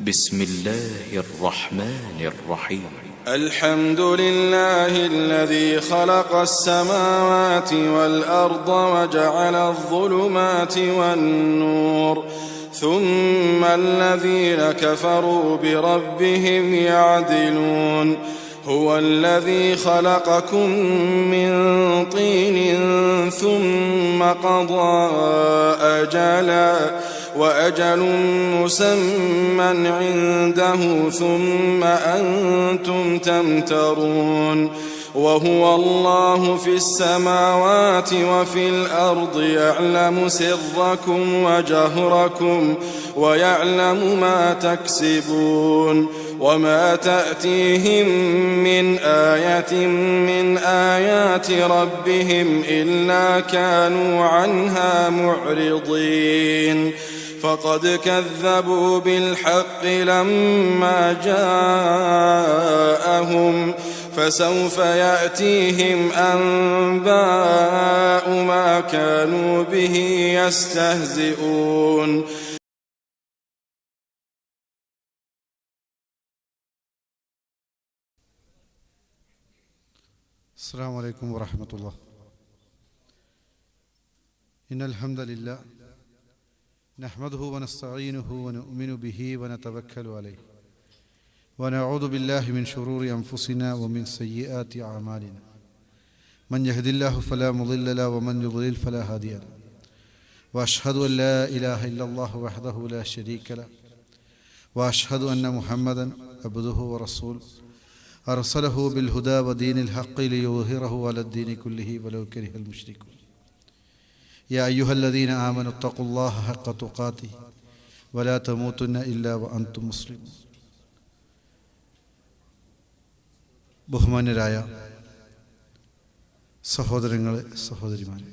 بسم الله الرحمن الرحيم الحمد لله الذي خلق السماوات والأرض وجعل الظلمات والنور ثم الذين كفروا بربهم يعدلون هو الذي خلقكم من طين ثم قضى أجلا وأجل مسمى عنده ثم أنتم تمترون وهو الله في السماوات وفي الأرض يعلم سركم وجهركم ويعلم ما تكسبون وما تأتيهم من آية من آيات ربهم إلا كانوا عنها معرضين فقد كذبوا بالحق لما جاءهم فسوف يأتيهم أنباء ما كانوا به يستهزئون السلام عليكم ورحمة الله. إن الحمد لله نحمده ونستعينه ونؤمن به ونتوكل عليه ونعوذ بالله من شرور أنفسنا ومن سيئات أعمالنا من يهد الله فلا مضل له ومن يضلل فلا هادي له وأشهد أن لا إله إلا الله وحده لا شريك له وأشهد أن محمدا عبده ورسوله أرسله بالهدى ودين الحق ليظهره على الدين كله ولو كره المشركون يا أيها الذين آمنوا اتقوا الله حق تقاته ولا تموتن إلا وأنتم مسلمون. ബഹുമാന്യരായ സഹോദരങ്ങളെ സഹോദരിമാരെ,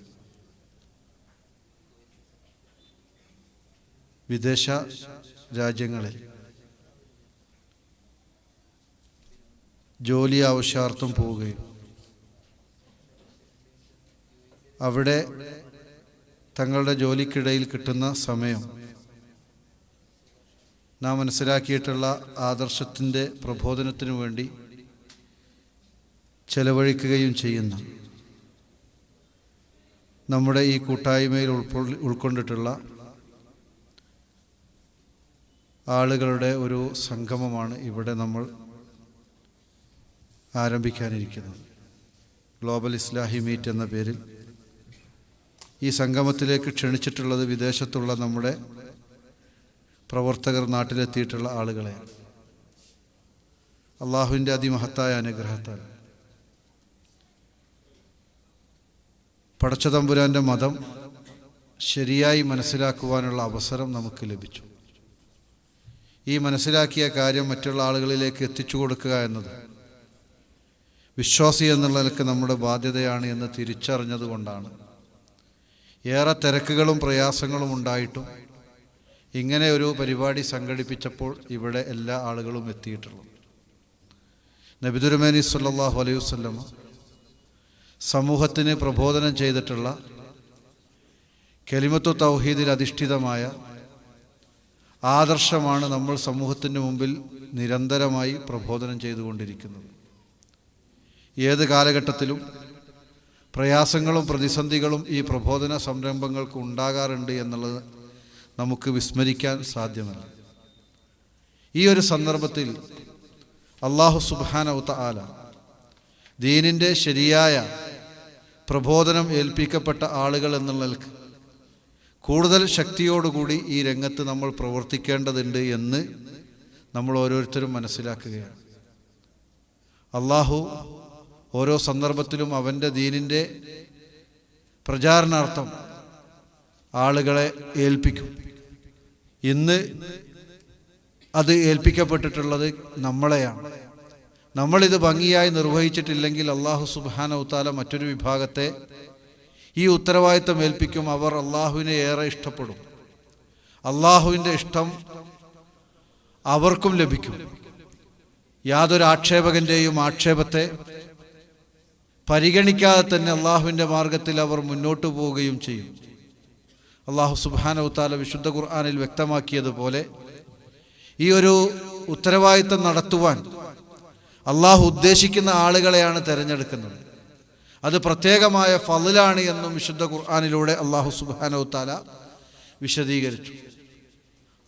വിദേശ രാജ്യങ്ങളിൽ ജോലി ആവശ്യാർത്ഥം പോവുകയും അവിടെ തങ്ങളുടെ ജോലിക്കിടയിൽ കിട്ടുന്ന സമയം നാം മനസ്സിലാക്കിയിട്ടുള്ള ആദർശത്തിൻ്റെ പ്രബോധനത്തിനു വേണ്ടി ചെലവഴിക്കുകയും ചെയ്യുന്ന നമ്മുടെ ഈ കൂട്ടായ്മയിൽ ഉൾക്കൊണ്ടിട്ടുള്ള ആളുകളുടെ ഒരു സംഗമമാണ് ഇവിടെ നമ്മൾ ആരംഭിക്കാനിരിക്കുന്നത്. ഗ്ലോബൽ ഇസ്ലാഹി മീറ്റ് എന്ന പേരിൽ ഈ സംഗമത്തിലേക്ക് ക്ഷണിച്ചിട്ടുള്ളത് വിദേശത്തുള്ള നമ്മുടെ പ്രവർത്തകർ, നാട്ടിലെത്തിയിട്ടുള്ള ആളുകളെയാണ്. അള്ളാഹുവിൻ്റെ അതിമഹത്തായ അനുഗ്രഹത്താൽ പടച്ചതമ്പുരാൻ്റെ മതം ശരിയായി മനസ്സിലാക്കുവാനുള്ള അവസരം നമുക്ക് ലഭിച്ചു. ഈ മനസ്സിലാക്കിയ കാര്യം മറ്റുള്ള ആളുകളിലേക്ക് എത്തിച്ചു കൊടുക്കുക എന്നത് വിശ്വാസി എന്നുള്ള നിലക്ക് നമ്മുടെ ബാധ്യതയാണ് എന്ന് തിരിച്ചറിഞ്ഞതുകൊണ്ടാണ് ഏറെ തിരക്കുകളും പ്രയാസങ്ങളും ഉണ്ടായിട്ടും ഇങ്ങനെ ഒരു പരിപാടി സംഘടിപ്പിച്ചപ്പോൾ ഇവിടെ എല്ലാ ആളുകളും എത്തിയിട്ടുള്ളത്. നബി തിരുമേനി സല്ലല്ലാഹു അലൈഹി വസല്ലം സമൂഹത്തിന് പ്രബോധനം ചെയ്തിട്ടുള്ള കലിമത്തു തൗഹീദിൽ അധിഷ്ഠിതമായ ആദർശമാണ് നമ്മൾ സമൂഹത്തിൻ്റെ മുമ്പിൽ നിരന്തരമായി പ്രബോധനം ചെയ്തുകൊണ്ടിരിക്കുന്നത്. ഏത് കാലഘട്ടത്തിലും പ്രയാസങ്ങളും പ്രതിസന്ധികളും ഈ പ്രബോധന സംരംഭങ്ങൾക്ക് ഉണ്ടാകാറുണ്ട് എന്നുള്ളത് നമുക്ക് വിസ്മരിക്കാൻ സാധ്യമല്ല. ഈ ഒരു സന്ദർഭത്തിൽ അല്ലാഹു സുബ്ഹാനഹു തആല ദീനിൻ്റെ ശരിയായ പ്രബോധനം ഏൽപ്പിക്കപ്പെട്ട ആളുകൾ എന്നുള്ളതിൽ കൂടുതൽ ശക്തിയോടുകൂടി ഈ രംഗത്ത് നമ്മൾ പ്രവർത്തിക്കേണ്ടതുണ്ട് എന്ന് നമ്മൾ ഓരോരുത്തരും മനസ്സിലാക്കുകയാണ്. അല്ലാഹു ഓരോ സന്ദർഭത്തിലും അവൻ്റെ ദീനിൻ്റെ പ്രചാരണാർത്ഥം ആളുകളെ ഏൽപ്പിക്കും. ഇന്ന് അത് ഏൽപ്പിക്കപ്പെട്ടിട്ടുള്ളത് നമ്മളെയാണ്. നമ്മളിത് ഭംഗിയായി നിർവഹിച്ചിട്ടില്ലെങ്കിൽ അല്ലാഹു സുബ്ഹാനഹു തആല മറ്റൊരു വിഭാഗത്തെ ഈ ഉത്തരവാദിത്തം ഏൽപ്പിക്കും. അവർ അല്ലാഹുവിനെ ഏറെ ഇഷ്ടപ്പെടും. അല്ലാഹുവിൻ്റെ ഇഷ്ടം അവർക്കും ലഭിക്കും. യാതൊരു ആക്ഷേപകൻ്റെയും ആക്ഷേപത്തെ പരിഗണിക്കാതെ തന്നെ അള്ളാഹുവിൻ്റെ മാർഗത്തിൽ അവർ മുന്നോട്ട് പോവുകയും ചെയ്യും. അള്ളാഹു സുബ്ഹാനഹു തആല വിശുദ്ധ ഖുർആനിൽ വ്യക്തമാക്കിയതുപോലെ ഈ ഒരു ഉത്തരവാദിത്തം നടത്തുവാൻ അള്ളാഹു ഉദ്ദേശിക്കുന്ന ആളുകളെയാണ് തിരഞ്ഞെടുക്കുന്നത്. അത് പ്രത്യേകമായ ഫളിലാണ് എന്നും വിശുദ്ധ ഖുർആനിലൂടെ അള്ളാഹു സുബ്ഹാനഹു തആല വിശദീകരിച്ചു.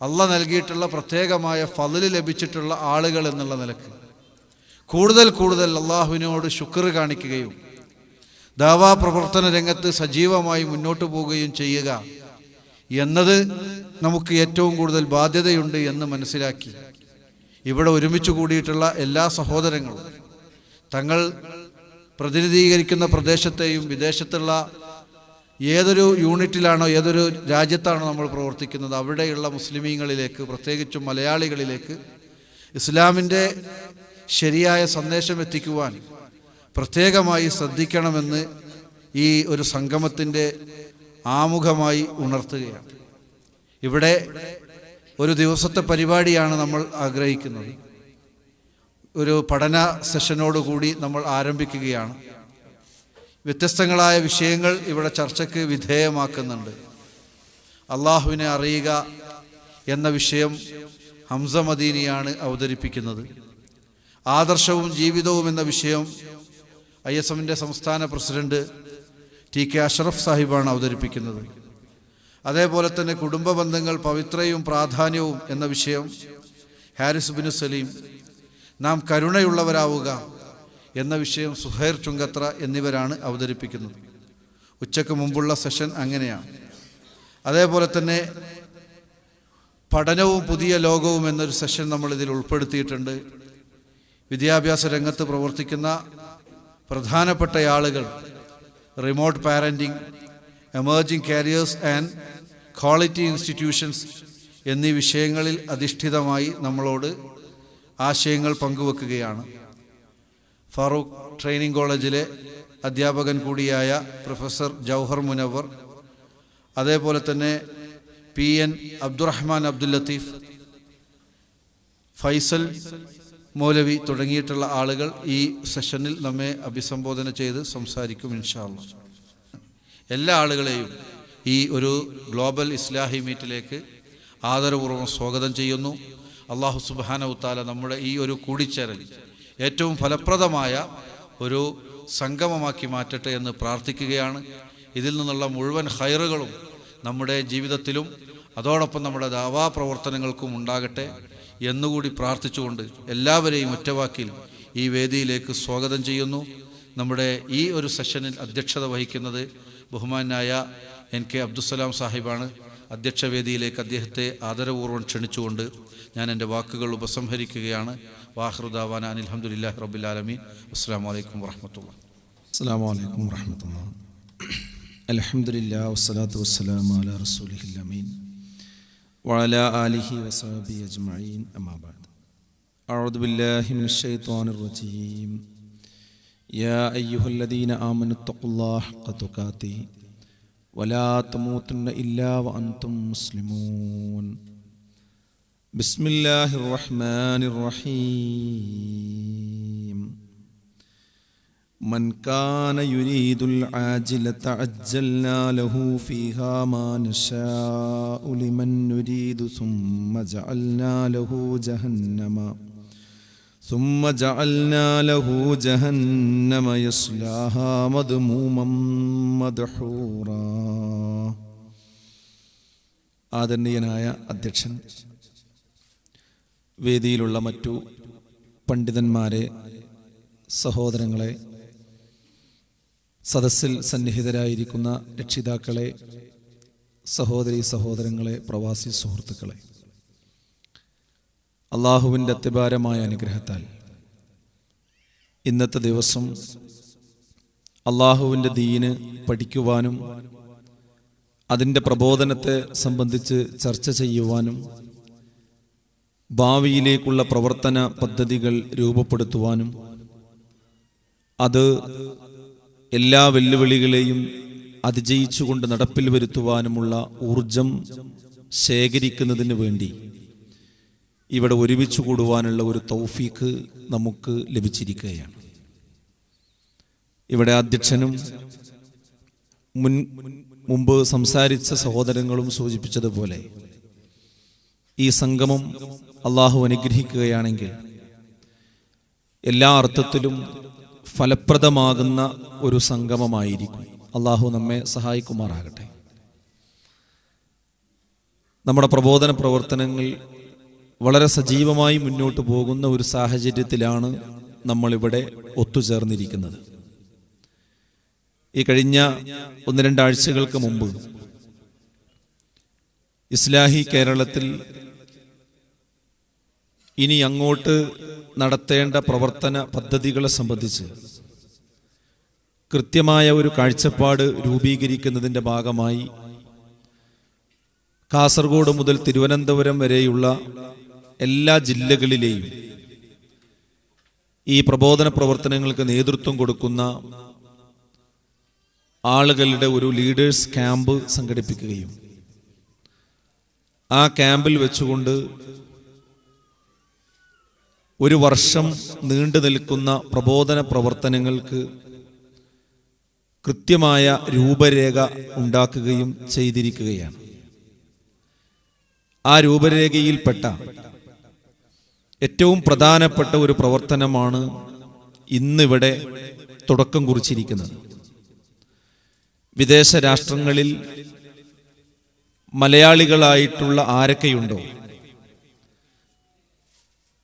അള്ളാഹ് നൽകിയിട്ടുള്ള പ്രത്യേകമായ ഫളിൽ ലഭിച്ചിട്ടുള്ള ആളുകൾ എന്നുള്ള നിലക്ക് കൂടുതൽ അള്ളാഹുവിനോട് ശുക്ർ കാണിക്കുകയും ദാവാ പ്രവർത്തന രംഗത്ത് സജീവമായി മുന്നോട്ട് പോവുകയും ചെയ്യുക എന്നത് നമുക്ക് ഏറ്റവും കൂടുതൽ ബാധ്യതയുണ്ട് എന്ന് മനസ്സിലാക്കി ഇവിടെ ഒരുമിച്ച് കൂടിയിട്ടുള്ള എല്ലാ സഹോദരങ്ങളും തങ്ങൾ പ്രതിനിധീകരിക്കുന്ന പ്രദേശത്തെയും വിദേശത്തുള്ള ഏതൊരു യൂണിറ്റിലാണോ ഏതൊരു രാജ്യത്താണോ നമ്മൾ പ്രവർത്തിക്കുന്നത് അവിടെയുള്ള മുസ്ലിമീങ്ങളിലേക്ക്, പ്രത്യേകിച്ചും മലയാളികളിലേക്ക് ഇസ്ലാമിൻ്റെ ശരിയായ സന്ദേശം എത്തിക്കുവാൻ പ്രത്യേകമായി ശ്രദ്ധിക്കണമെന്ന് ഈ ഒരു സംഗമത്തിൻ്റെ ആമുഖമായി ഉണർത്തുകയാണ്. ഇവിടെ ഒരു ദിവസത്തെ പരിപാടിയാണ് നമ്മൾ ആഗ്രഹിക്കുന്നത്. ഒരു പഠന സെഷനോടുകൂടി നമ്മൾ ആരംഭിക്കുകയാണ്. വ്യത്യസ്തങ്ങളായ വിഷയങ്ങൾ ഇവിടെ ചർച്ചയ്ക്ക് വിധേയമാക്കുന്നുണ്ട്. അള്ളാഹുവിനെ അറിയുക എന്ന വിഷയം ഹംസ മദീനിയാണ് അവതരിപ്പിക്കുന്നത്. ആദർശവും ജീവിതവും എന്ന വിഷയം ISMൻ്റെ സംസ്ഥാന പ്രസിഡന്റ് TK അഷ്റഫ് സാഹിബാണ് അവതരിപ്പിക്കുന്നത്. അതേപോലെ തന്നെ കുടുംബ ബന്ധങ്ങൾ പവിത്രയും പ്രാധാന്യവും എന്ന വിഷയം ഹാരിസ് ബിൻ സലീം, നാം കരുണയുള്ളവരാവുക എന്ന വിഷയം സുഹൈർ ചുങ്കത്ര എന്നിവരാണ് അവതരിപ്പിക്കുന്നത്. ഉച്ചയ്ക്ക് മുമ്പുള്ള സെഷൻ അങ്ങനെയാണ്. അതേപോലെ തന്നെ പഠനവും പുതിയ ലോകവും എന്നൊരു സെഷൻ നമ്മളിതിൽ ഉൾപ്പെടുത്തിയിട്ടുണ്ട്. വിദ്യാഭ്യാസ രംഗത്ത് പ്രവർത്തിക്കുന്ന പ്രധാനപ്പെട്ട ആളുകൾ remote parenting, emerging careers and quality institutions എന്നീ വിഷയങ്ങളിൽ അധിഷ്ഠിതമായി നമ്മളോട് ആശയങ്ങൾ പങ്കുവെക്കുകയാണ്. ഫാറൂഖ് ട്രെയിനിങ് കോളേജിലെ അധ്യാപകൻ കൂടിയായ പ്രൊഫസർ ജൗഹർ മുനവർ, അതേപോലെ തന്നെ PN അബ്ദുറഹ്മാൻ അബ്ദുൽ ലത്തീഫ്, ഫൈസൽ മൗലവി തുടങ്ങിയിട്ടുള്ള ആളുകൾ ഈ സെഷനിൽ നമ്മെ അഭിസംബോധന ചെയ്ത് സംസാരിക്കും ഇൻഷാ അല്ലാഹ്. എല്ലാ ആളുകളെയും ഈ ഒരു ഗ്ലോബൽ ഇസ്ലാഹി മീറ്റിലേക്ക് ആദരപൂർവ്വം സ്വാഗതം ചെയ്യുന്നു. അള്ളാഹു സുബ്ഹാനഹു തആല നമ്മുടെ ഈ ഒരു കൂടിച്ചേരൽ ഏറ്റവും ഫലപ്രദമായ ഒരു സംഗമമാക്കി മാറ്റട്ടെ എന്ന് പ്രാർത്ഥിക്കുകയാണ്. ഇതിൽ നിന്നുള്ള മുഴുവൻ ഖൈറുകളും നമ്മുടെ ജീവിതത്തിലും അതോടൊപ്പം നമ്മുടെ ദാവാ പ്രവർത്തനങ്ങൾക്കും ഉണ്ടാകട്ടെ എന്നുകൂടി പ്രാർത്ഥിച്ചുകൊണ്ട് എല്ലാവരെയും ഒറ്റവാക്കിൽ ഈ വേദിയിലേക്ക് സ്വാഗതം ചെയ്യുന്നു. നമ്മുടെ ഈ ഒരു സെഷനിൽ അധ്യക്ഷത വഹിക്കുന്നത് ബഹുമാനായ NK അബ്ദുസ്സലാം സാഹിബാണ്. അധ്യക്ഷ വേദിയിലേക്ക് അദ്ദേഹത്തെ ആദരപൂർവ്വം ക്ഷണിച്ചുകൊണ്ട് ഞാൻ എൻ്റെ വാക്കുകൾ ഉപസംഹരിക്കുകയാണ്. വാഖിറു ദഅവാന അനിൽ ഹംദുലില്ലാഹി റബ്ബിൽ ആലമീൻ. അസ്സലാമു അലൈക്കും വറഹ്മത്തുള്ളാഹി. അസ്സലാമു അലൈക്കും വറഹ്മത്തുള്ളാഹി. അൽഹംദുലില്ലാഹി വസ്സലാത്തു വസ്സലാമു അലാ റസൂലിഹിൽ അമീൻ വഅലാ ആലിഹി വസഹബിഹി അജ്മഈൻ. അമ്മാ ബഅദ്. അഊദു ബില്ലാഹി മിനശ് ശൈത്വാനിർ റജീം. യാ അയ്യുഹല്ലദീന ആമനു തഖുല്ലാഹ ഹഖ്ക തുഖാതിഹി വലാ തമൂതുന്ന ഇല്ലാ വഅൻതും മുസ്ലിമൂൻ. ബിസ്മില്ലാഹിർ റഹ്മാനിർ റഹീം. من كان يريد العاجلة عجلنا له فيها ما نشاء لمن نريد ثم جعلنا له جهنم يصلاها مذموما مدحورا. ആദരണീയനായ അധ്യക്ഷൻ, വേദിയിലുള്ള മറ്റു പണ്ഡിതന്മാരെ, സഹോദരങ്ങളെ, സദസ്സിൽ സന്നിഹിതരായിരിക്കുന്ന രക്ഷിതാക്കളെ, സഹോദരീ സഹോദരങ്ങളെ, പ്രവാസി സുഹൃത്തുക്കളെ, അള്ളാഹുവിൻ്റെ അത്യപാരമായ അനുഗ്രഹത്താൽ ഇന്നത്തെ ദിവസം അള്ളാഹുവിൻ്റെ ദീന് പഠിക്കുവാനും അതിൻ്റെ പ്രബോധനത്തെ സംബന്ധിച്ച് ചർച്ച ചെയ്യുവാനും ഭാവിയിലേക്കുള്ള പ്രവർത്തന പദ്ധതികൾ രൂപപ്പെടുത്തുവാനും അത് എല്ലാ വെല്ലുവിളികളെയും അതിജയിച്ചുകൊണ്ട് നടപ്പിൽ വരുത്തുവാനുമുള്ള ഊർജം ശേഖരിക്കുന്നതിന് വേണ്ടി ഇവിടെ ഒരുമിച്ച് കൂടുവാനുള്ള ഒരു തൗഫീഖ് നമുക്ക് ലഭിച്ചിരിക്കുകയാണ്. ഇവിടെ അധ്യക്ഷനും മുമ്പ് സംസാരിച്ച സഹോദരങ്ങളും സൂചിപ്പിച്ചതുപോലെ ഈ സംഗമം അള്ളാഹു അനുഗ്രഹിക്കുകയാണെങ്കിൽ എല്ലാ അർത്ഥത്തിലും ഫലപ്രദമാകുന്ന ഒരു സംഗമമായിരിക്കും. അള്ളാഹു നമ്മെ സഹായിക്കുമാറാകട്ടെ. നമ്മുടെ പ്രബോധന പ്രവർത്തനങ്ങൾ വളരെ സജീവമായി മുന്നോട്ട് പോകുന്ന ഒരു സാഹചര്യത്തിലാണ് നമ്മളിവിടെ ഒത്തുചേർന്നിരിക്കുന്നത്. ഈ കഴിഞ്ഞ 1-2 ആഴ്ചകൾക്ക് മുമ്പ് ഇസ്ലാഹി കേരളത്തിൽ ഇനി അങ്ങോട്ട് നടത്തേണ്ട പ്രവർത്തന പദ്ധതികളെ സംബന്ധിച്ച് കൃത്യമായ ഒരു കാഴ്ചപ്പാട് രൂപീകരിക്കുന്നതിൻ്റെ ഭാഗമായി കാസർഗോഡ് മുതൽ തിരുവനന്തപുരം വരെയുള്ള എല്ലാ ജില്ലകളിലെയും ഈ പ്രബോധന പ്രവർത്തനങ്ങൾക്ക് നേതൃത്വം കൊടുക്കുന്ന ആളുകളുടെ ഒരു ലീഡേഴ്സ് ക്യാമ്പ് സംഘടിപ്പിക്കുകയും ആ ക്യാമ്പിൽ വെച്ചുകൊണ്ട് ഒരു വർഷം നീണ്ടു നിൽക്കുന്ന പ്രബോധന പ്രവർത്തനങ്ങൾക്ക് കൃത്യമായ രൂപരേഖ ഉണ്ടാക്കുകയും ചെയ്തിരിക്കുകയാണ്. ആ രൂപരേഖയിൽപ്പെട്ട ഏറ്റവും പ്രധാനപ്പെട്ട ഒരു പ്രവർത്തനമാണ് ഇന്നിവിടെ തുടക്കം കുറിച്ചിരിക്കുന്നത്. വിദേശ രാഷ്ട്രങ്ങളിൽ മലയാളികളായിട്ടുള്ള ആരൊക്കെയുണ്ടോ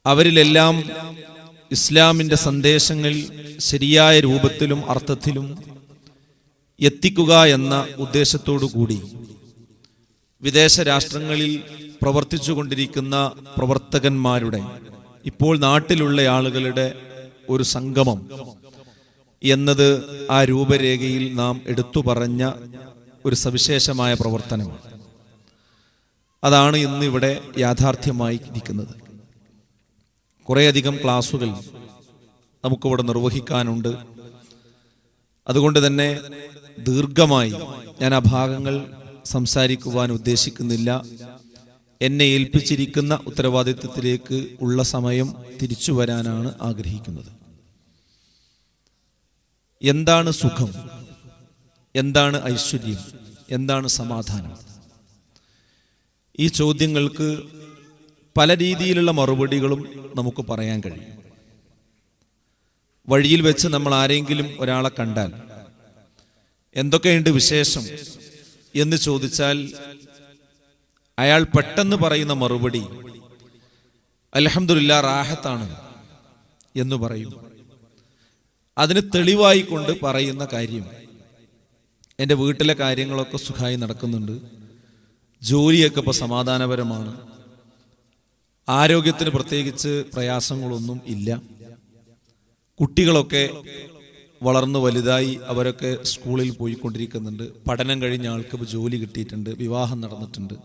അവരിലെല്ലാം ഇസ്ലാമിൻ്റെ സന്ദേശങ്ങൾ ശരിയായ രൂപത്തിലും അർത്ഥത്തിലും എത്തിക്കുക എന്ന ഉദ്ദേശത്തോടു കൂടി വിദേശ രാഷ്ട്രങ്ങളിൽ പ്രവർത്തിച്ചു കൊണ്ടിരിക്കുന്ന പ്രവർത്തകന്മാരുടെ ഇപ്പോൾ നാട്ടിലുള്ള ആളുകളുടെ ഒരു സംഗമം എന്നത് ആ രൂപരേഖയിൽ നാം എടുത്തു പറഞ്ഞ ഒരു സവിശേഷമായ പ്രവർത്തനമാണ്. അതാണ് ഇന്നിവിടെ യാഥാർത്ഥ്യമായി ഇരിക്കുന്നത്. കുറേയധികം ക്ലാസുകൾ നമുക്കിവിടെ നിർവഹിക്കാനുണ്ട്. അതുകൊണ്ട് തന്നെ ദീർഘമായി ഞാൻ ആ ഭാഗങ്ങൾ സംസാരിക്കുവാൻ ഉദ്ദേശിക്കുന്നില്ല. എന്നെ ഏൽപ്പിച്ചിരിക്കുന്ന ഉത്തരവാദിത്വത്തിലേക്ക് ഉള്ള സമയം തിരിച്ചു വരാനാണ് ആഗ്രഹിക്കുന്നത്. എന്താണ് സുഖം? എന്താണ് ഐശ്വര്യം? എന്താണ് സമാധാനം? ഈ ചോദ്യങ്ങൾക്ക് പല രീതിയിലുള്ള മറുപടികളും നമുക്ക് പറയാൻ കഴിയും. വഴിയിൽ വെച്ച് നമ്മൾ ആരെങ്കിലും ഒരാളെ കണ്ടാൽ എന്തൊക്കെയുണ്ട് വിശേഷം എന്ന് ചോദിച്ചാൽ അയാൾ പെട്ടെന്ന് പറയുന്ന മറുപടി അൽഹംദുലില്ലാ റാഹത്താണ് എന്ന് പറയും. അതിന് തെളിവായി കൊണ്ട് പറയുന്ന കാര്യം എൻ്റെ വീട്ടിലെ കാര്യങ്ങളൊക്കെ സുഖമായി നടക്കുന്നുണ്ട്, ജോലിയൊക്കെ ഇപ്പോൾ സമാധാനപരമാണ്, ആരോഗ്യത്തിന് പ്രത്യേകിച്ച് പ്രയാസങ്ങളൊന്നും ഇല്ല, കുട്ടികളൊക്കെ വളർന്നു വലുതായി അവരൊക്കെ സ്കൂളിൽ പോയിക്കൊണ്ടിരിക്കുന്നുണ്ട്, പഠനം കഴിഞ്ഞ ആൾക്ക് ജോലി കിട്ടിയിട്ടുണ്ട്, വിവാഹം നടന്നിട്ടുണ്ട്.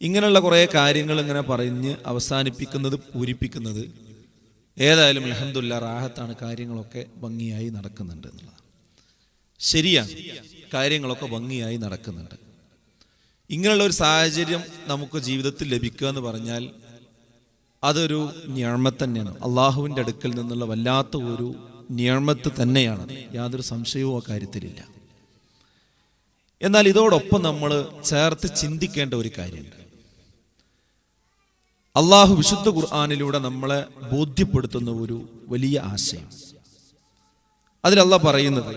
ഇങ്ങനെയുള്ള കുറേ കാര്യങ്ങൾ ഇങ്ങനെ പറഞ്ഞ് അവസാനിപ്പിക്കുന്നത് പൂരിപ്പിക്കുന്നത് ഏതായാലും അൽഹംദുലില്ലാ റാഹത്താണ്, കാര്യങ്ങളൊക്കെ ഭംഗിയായി നടക്കുന്നുണ്ട് എന്നുള്ളതാണ്. ശരിയാണ്, കാര്യങ്ങളൊക്കെ ഭംഗിയായി നടക്കുന്നുണ്ട്. ഇങ്ങനെയുള്ള ഒരു സാഹചര്യം നമുക്ക് ജീവിതത്തിൽ ലഭിക്കുക എന്ന് പറഞ്ഞാൽ അതൊരു നിഅമത്ത് തന്നെയാണ്. അള്ളാഹുവിൻ്റെ അടുക്കൽ നിന്നുള്ള വല്ലാത്ത ഒരു നിഅമത്ത് തന്നെയാണ്, യാതൊരു സംശയവും ആ കാര്യത്തിലില്ല. എന്നാൽ ഇതോടൊപ്പം നമ്മൾ ചേർത്ത് ചിന്തിക്കേണ്ട ഒരു കാര്യമുണ്ട്. അള്ളാഹു വിശുദ്ധ ഖുർആനിലൂടെ നമ്മളെ ബോധ്യപ്പെടുത്തുന്ന ഒരു വലിയ ആശയം. അതിൽ അള്ളാഹ് പറയുന്നത്,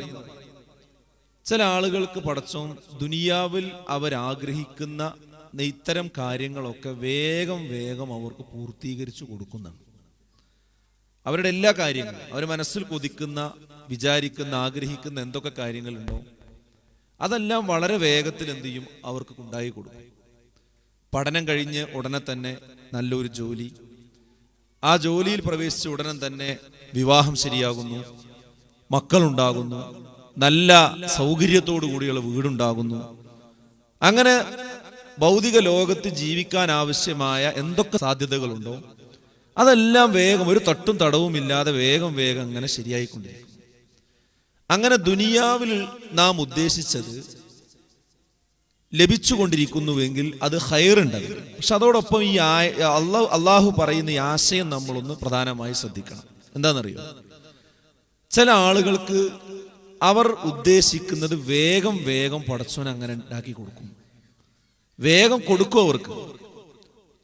ചില ആളുകൾക്ക് പടച്ചോൻ ദുനിയാവിൽ അവരാഗ്രഹിക്കുന്ന ഇത്തരം കാര്യങ്ങളൊക്കെ വേഗം വേഗം അവർക്ക് പൂർത്തീകരിച്ചു കൊടുക്കുന്നുണ്ട്. അവരുടെ എല്ലാ കാര്യങ്ങളും, അവർ മനസ്സിൽ കൊതിക്കുന്ന, വിചാരിക്കുന്ന, ആഗ്രഹിക്കുന്ന എന്തൊക്കെ കാര്യങ്ങളുണ്ടോ അതെല്ലാം വളരെ വേഗത്തിൽ എന്ത് ചെയ്യും, അവർക്ക് ഉണ്ടായി കൊടുക്കും. പഠനം കഴിഞ്ഞ് ഉടനെ തന്നെ നല്ലൊരു ജോലി, ആ ജോലിയിൽ പ്രവേശിച്ച ഉടനെ തന്നെ വിവാഹം ശരിയാകുന്നു, മക്കളുണ്ടാകുന്നു, നല്ല സൗകര്യത്തോടു കൂടിയുള്ള വീടുണ്ടാകുന്നു. അങ്ങനെ ഭൗതിക ലോകത്ത് ജീവിക്കാൻ ആവശ്യമായ എന്തൊക്കെ സാധ്യതകളുണ്ടോ അതെല്ലാം വേഗം ഒരു തട്ടും തടവും ഇല്ലാതെ വേഗം വേഗം അങ്ങനെ ശരിയായിക്കൊണ്ടിരിക്കും. അങ്ങനെ ദുനിയാവിൽ നാം ഉദ്ദേശിച്ചത് ലഭിച്ചുകൊണ്ടിരിക്കുന്നുവെങ്കിൽ അത് ഖൈറുണ്ടത്. പക്ഷെ അതോടൊപ്പം ഈ അള്ളാഹു പറയുന്ന ഈ ആശയം നമ്മളൊന്ന് പ്രധാനമായി ശ്രദ്ധിക്കണം. എന്താണെന്നറിയോ, ചില ആളുകൾക്ക് അവർ ഉദ്ദേശിക്കുന്നത് വേഗം വേഗം പടച്ചോൻ അങ്ങനെ ഉണ്ടാക്കി കൊടുക്കും, വേഗം കൊടുക്കും അവർക്ക്.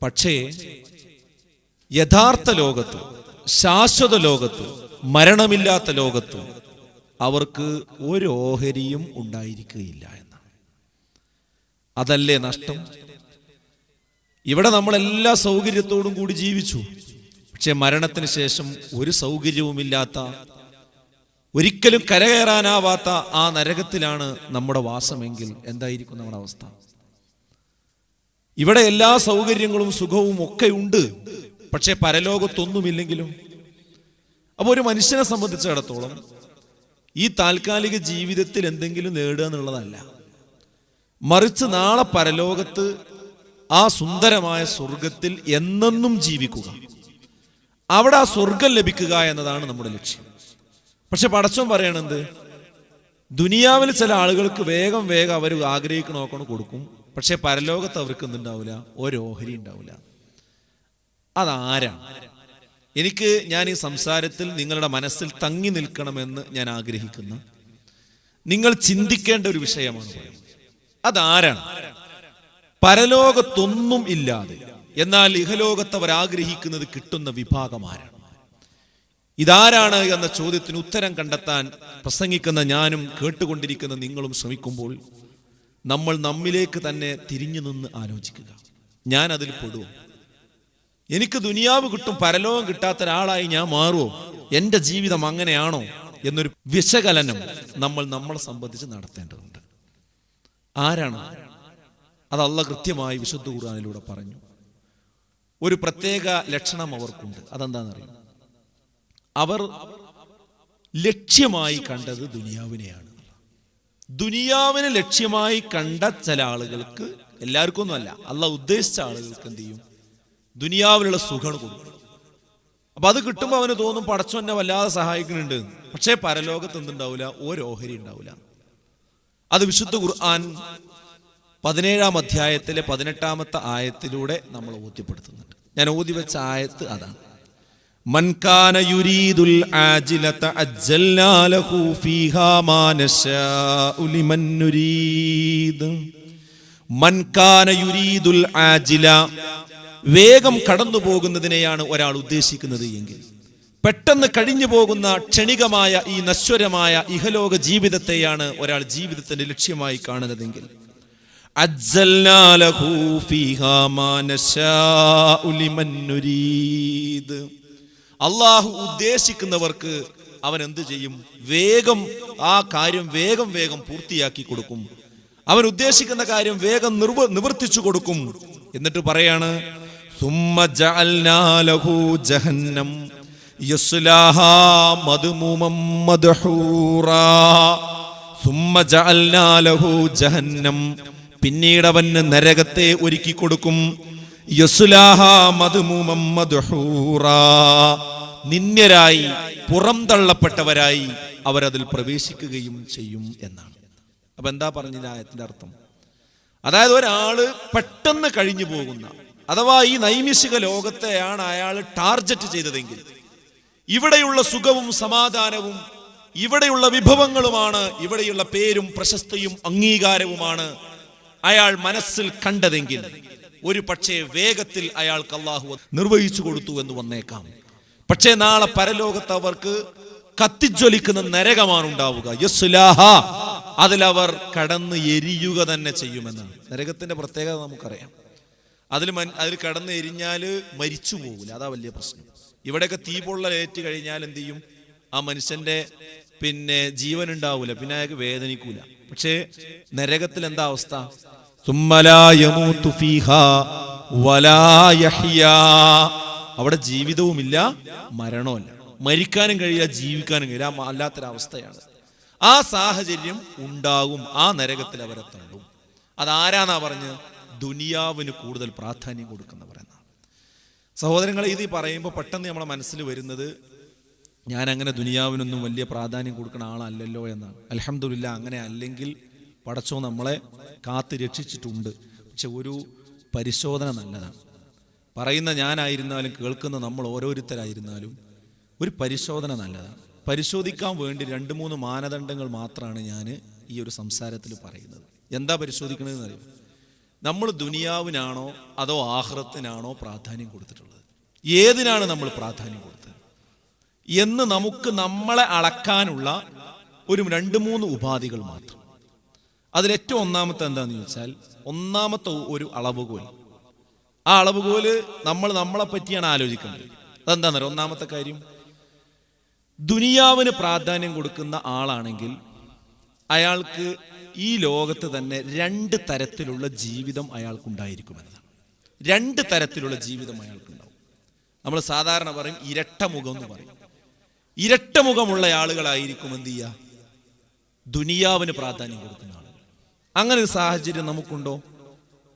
പക്ഷേ യഥാർത്ഥ ലോകത്ത്, ശാശ്വത ലോകത്ത്, മരണമില്ലാത്ത ലോകത്ത് അവർക്ക് ഒരു ഓഹരിയും ഉണ്ടായിരിക്കുകയില്ല എന്നാണ്. അതല്ലേ നഷ്ടം? ഇവിടെ നമ്മളെല്ലാ സൗകര്യത്തോടും കൂടി ജീവിച്ചു. പക്ഷെ മരണത്തിന് ശേഷം ഒരു സൗകര്യവുമില്ലാത്ത, ഒരിക്കലും കരകയറാനാവാത്ത ആ നരകത്തിലാണ് നമ്മുടെ വാസമെങ്കിൽ എന്തായിരിക്കും നമ്മുടെ അവസ്ഥ? ഇവിടെ എല്ലാ സൗകര്യങ്ങളും സുഖവും ഒക്കെ ഉണ്ട്, പക്ഷെ പരലോകത്തൊന്നുമില്ലെങ്കിലും. അപ്പൊ ഒരു മനുഷ്യനെ സംബന്ധിച്ചിടത്തോളം ഈ താൽക്കാലിക ജീവിതത്തിൽ എന്തെങ്കിലും നേടുക എന്നുള്ളതല്ല, മറിച്ച് നാളെ പരലോകത്ത് ആ സുന്ദരമായ സ്വർഗത്തിൽ എന്നെന്നും ജീവിക്കുക, അവിടെ ആ സ്വർഗം ലഭിക്കുക എന്നതാണ് നമ്മുടെ ലക്ഷ്യം. പക്ഷെ പടച്ചോൻ പറയണത്, ദുനിയാവിൽ ചില ആളുകൾക്ക് വേഗം അവർ ആഗ്രഹിക്കണോക്കണം കൊടുക്കും, പക്ഷെ പരലോകത്ത് അവർക്ക് എന്തുണ്ടാവില്ല, ഒരു ഓഹരി ഉണ്ടാവില്ല. അതാരാണ്? ഞാൻ ഈ സംസാരത്തിൽ നിങ്ങളുടെ മനസ്സിൽ തങ്ങി നിൽക്കണമെന്ന് ഞാൻ ആഗ്രഹിക്കുന്ന, നിങ്ങൾ ചിന്തിക്കേണ്ട ഒരു വിഷയമാണ് പറയുന്നത്. അതാരാണ്? പരലോകത്തൊന്നും ഇല്ലാതെ എന്നാൽ ഇഹലോകത്ത് അവർ ആഗ്രഹിക്കുന്നത് കിട്ടുന്ന വിഭാഗം ആരാണ്? ഇതാരാണ് എന്ന ചോദ്യത്തിന് ഉത്തരം കണ്ടെത്താൻ പ്രസംഗിക്കുന്ന ഞാനും കേട്ടുകൊണ്ടിരിക്കുന്ന നിങ്ങളും ശ്രമിക്കുമ്പോൾ നമ്മൾ നമ്മിലേക്ക് തന്നെ തിരിഞ്ഞു നിന്ന് ആലോചിക്കുക. ഞാൻ അതിൽ പെടുവോ? എനിക്ക് ദുനിയാവ് കിട്ടും, പരലോകം കിട്ടാത്ത ഒരാളായി ഞാൻ മാറുമോ? എൻ്റെ ജീവിതം അങ്ങനെയാണോ എന്നൊരു വിശകലനം നമ്മൾ നമ്മളെ സംബന്ധിച്ച് നടത്തേണ്ടതുണ്ട്. ആരാണ് അത്? അല്ലാഹ് കൃത്യമായി വിശുദ്ധ ഖുർആനിലൂടെ പറഞ്ഞു. ഒരു പ്രത്യേക ലക്ഷണം അവർക്കുണ്ട്. അതെന്താണെന്നറിയും? അവർ ലക്ഷ്യമായി കണ്ടത് ദുനിയാവിനെയാണ്. ദുനിയാവിനെ ലക്ഷ്യമായി കണ്ട ചില ആളുകൾക്ക്, എല്ലാവർക്കും ഒന്നുമല്ല, അല്ലാഹ് ഉദ്ദേശിച്ച ആളുകൾക്ക് എന്ത് ചെയ്യും? ദുനിയാവിലുള്ള സുഖം കൊടുക്കും. അപ്പൊ അത് കിട്ടുമ്പോൾ അവന് തോന്നും പടച്ചോൻ എന്നെ വല്ലാതെ സഹായിക്കുന്നുണ്ട്. പക്ഷേ പരലോകത്ത് എന്തുണ്ടാവില്ല, ഒരു ഓഹരി ഉണ്ടാവില്ല. അത് വിശുദ്ധ ഖുർആൻ 17-ാം അധ്യായത്തിലെ 18-ാമത്തെ ആയത്തിലൂടെ നമ്മൾ ബോധ്യപ്പെടുത്തുന്നുണ്ട്. ഞാൻ ഓതി വെച്ച ആയത്ത് അതാണ്. മൻ കാന യുരീദുൽ ആജിലത അജ്ജൽനാ ലഹു ഫീഹാ മാ നശാഉ ലിമൻ നുരീദ്. മൻ കാന യുരീദുൽ ആജില, വേഗം കടന്നു പോകുന്നതിനെയാണ് ഒരാൾ ഉദ്ദേശിക്കുന്നത് എങ്കിൽ, പെട്ടെന്ന് കഴിഞ്ഞു പോകുന്ന ക്ഷണികമായ ഈ നശ്വരമായ ഇഹലോക ജീവിതത്തെയാണ് ഒരാൾ ജീവിതത്തിന്റെ ലക്ഷ്യമായി കാണുന്നതെങ്കിൽ, അജ്ജൽനാ ലഹു ഫീഹാ മാ നശാഉ ലിമൻ നുരീദ്. അല്ലാഹു ഉദ്ദേശിക്കുന്നവർക്ക് അവൻ എന്ത് ചെയ്യും? വേഗം ആ കാര്യം വേഗം പൂർത്തിയാക്കി കൊടുക്കും. അവൻ ഉദ്ദേശിക്കുന്ന കാര്യം വേഗം നിവർത്തിച്ചു കൊടുക്കും. എന്നിട്ട് പറയാണ്, സുമ്മ ജഅൽനാ ലഹു ജഹന്നം യസ്ലാഹാ മദ്മൂമം മദ്ഹൂറാ. സുമ്മ ജഅൽനാ ലഹു ജഹന്നം, പിന്നീട് അവന് നരകത്തെ ഒരുക്കി കൊടുക്കും. യസ്ലാഹാ മദ്മൂമം മദ്ഹൂറാ, നിന്ദ്യരായി പുറംതള്ളപ്പെട്ടവരായി അവരതിൽ പ്രവേശിക്കുകയും ചെയ്യും എന്നാണ്. അപ്പൊ എന്താ പറഞ്ഞ ആയത്തിന്റെ അർത്ഥം? അതായത് ഒരാള് പെട്ടെന്ന് കഴിഞ്ഞു പോകുന്ന, അഥവാ ഈ നൈമിഷിക ലോകത്തെയാണ് അയാൾ ടാർഗറ്റ് ചെയ്തതെങ്കിൽ, ഇവിടെയുള്ള സുഖവും സമാധാനവും ഇവിടെയുള്ള വിഭവങ്ങളുമാണ്, ഇവിടെയുള്ള പേരും പ്രശസ്തിയും അംഗീകാരവുമാണ് അയാൾ മനസ്സിൽ കണ്ടതെങ്കിൽ, ഒരു പക്ഷേ വേഗത്തിൽ അയാൾക്ക് അല്ലാഹു നിർവഹിച്ചു കൊടുത്തു എന്ന് വന്നേക്കാം. പക്ഷേ നാളെ പരലോകത്ത് അവർക്ക് കത്തിജ്വലിക്കുന്ന നരകമാണ് ഉണ്ടാവുക. യസ്ലാഹ, അതിലവർ കടന്ന് എരിയുക തന്നെ ചെയ്യുമെന്നാണ്. നരകത്തിന്റെ പ്രത്യേകത നമുക്കറിയാം. അതിൽ കടന്ന് എരിഞ്ഞാല് മരിച്ചു പോകില്ല, അതാ വലിയ പ്രശ്നം. ഇവിടെയൊക്കെ തീ പൊള്ളലേറ്റ് കഴിഞ്ഞാൽ എന്ത് ചെയ്യും? ആ മനുഷ്യന്റെ ജീവൻ ഉണ്ടാവൂല, പിന്നെ അയാൾക്ക് വേദനിക്കൂല. പക്ഷേ നരകത്തിൽ എന്താ അവസ്ഥ? അവിടെ ജീവിതവുമില്ല, മരണവുമില്ല. മരിക്കാനും കഴിയില്ല, ജീവിക്കാനും കഴിയില്ല, അല്ലാത്തൊരവസ്ഥയാണ്. ആ സാഹചര്യം ഉണ്ടാകും. ആ നരകത്തിൽ അവരെ തള്ളും. അതാരാന്നാ പറഞ്ഞ്? ദുനിയാവിന് കൂടുതൽ പ്രാധാന്യം കൊടുക്കുന്നവരെന്നാണ്. സഹോദരങ്ങളെ, ഇത് പറയുമ്പോൾ പെട്ടെന്ന് നമ്മളെ മനസ്സിൽ വരുന്നത്, ഞാൻ അങ്ങനെ ദുനിയാവിനൊന്നും വലിയ പ്രാധാന്യം കൊടുക്കുന്ന ആളല്ലല്ലോ എന്നാണ്. അൽഹംദുലില്ലാ, അങ്ങനെ അല്ലെങ്കിൽ പടച്ചോ നമ്മളെ കാത്ത് രക്ഷിച്ചിട്ടുണ്ട്. പക്ഷെ ഒരു പരിശോധന നല്ലതാണ്. പറയുന്ന ഞാനായിരുന്നാലും കേൾക്കുന്ന നമ്മൾ ഓരോരുത്തരായിരുന്നാലും ഒരു പരിശോധന നല്ലതാണ്. പരിശോധിക്കാൻ വേണ്ടി 2-3 മാനദണ്ഡങ്ങൾ മാത്രമാണ് ഞാൻ ഈ ഒരു സംസാരത്തിൽ പറയുന്നത്. എന്താ പരിശോധിക്കണമെന്ന് അറിയാം? നമ്മൾ ദുനിയാവിനാണോ അതോ ആഖിറത്തിനാണോ പ്രാധാന്യം കൊടുത്തിട്ടുള്ളത്? ഏതിനാണ് നമ്മൾ പ്രാധാന്യം കൊടുത്തത് എന്ന് നമുക്ക് നമ്മളെ അളക്കാനുള്ള ഒരു 2-3 ഉപാധികൾ മാത്രം. അതിലേറ്റവും ഒന്നാമത്തെ എന്താണെന്ന് ചോദിച്ചാൽ, ഒന്നാമത്തെ ഒരു അളവുകോൽ. ആ അളവുകോല് നമ്മൾ നമ്മളെ പറ്റിയാണ് ആലോചിക്കേണ്ടത്. അതെന്താണെന്ന് അറിയാം? ഒന്നാമത്തെ കാര്യം, ദുനിയാവിന് പ്രാധാന്യം കൊടുക്കുന്ന ആളാണെങ്കിൽ അയാൾക്ക് ഈ ലോകത്ത് തന്നെ 2 തരത്തിലുള്ള ജീവിതം അയാൾക്കുണ്ടായിരിക്കുമെന്നതാണ്. 2 തരത്തിലുള്ള ജീവിതം അയാൾക്കുണ്ടാവും. നമ്മൾ സാധാരണ പറയും ഇരട്ട മുഖം എന്ന് പറയും. ഇരട്ട മുഖമുള്ള ആളുകളായിരിക്കും എന്ത് ചെയ്യുക? ദുനിയാവിന് പ്രാധാന്യം കൊടുക്കുന്ന ആളുകൾ. അങ്ങനെ ഒരു സാഹചര്യം നമുക്കുണ്ടോ?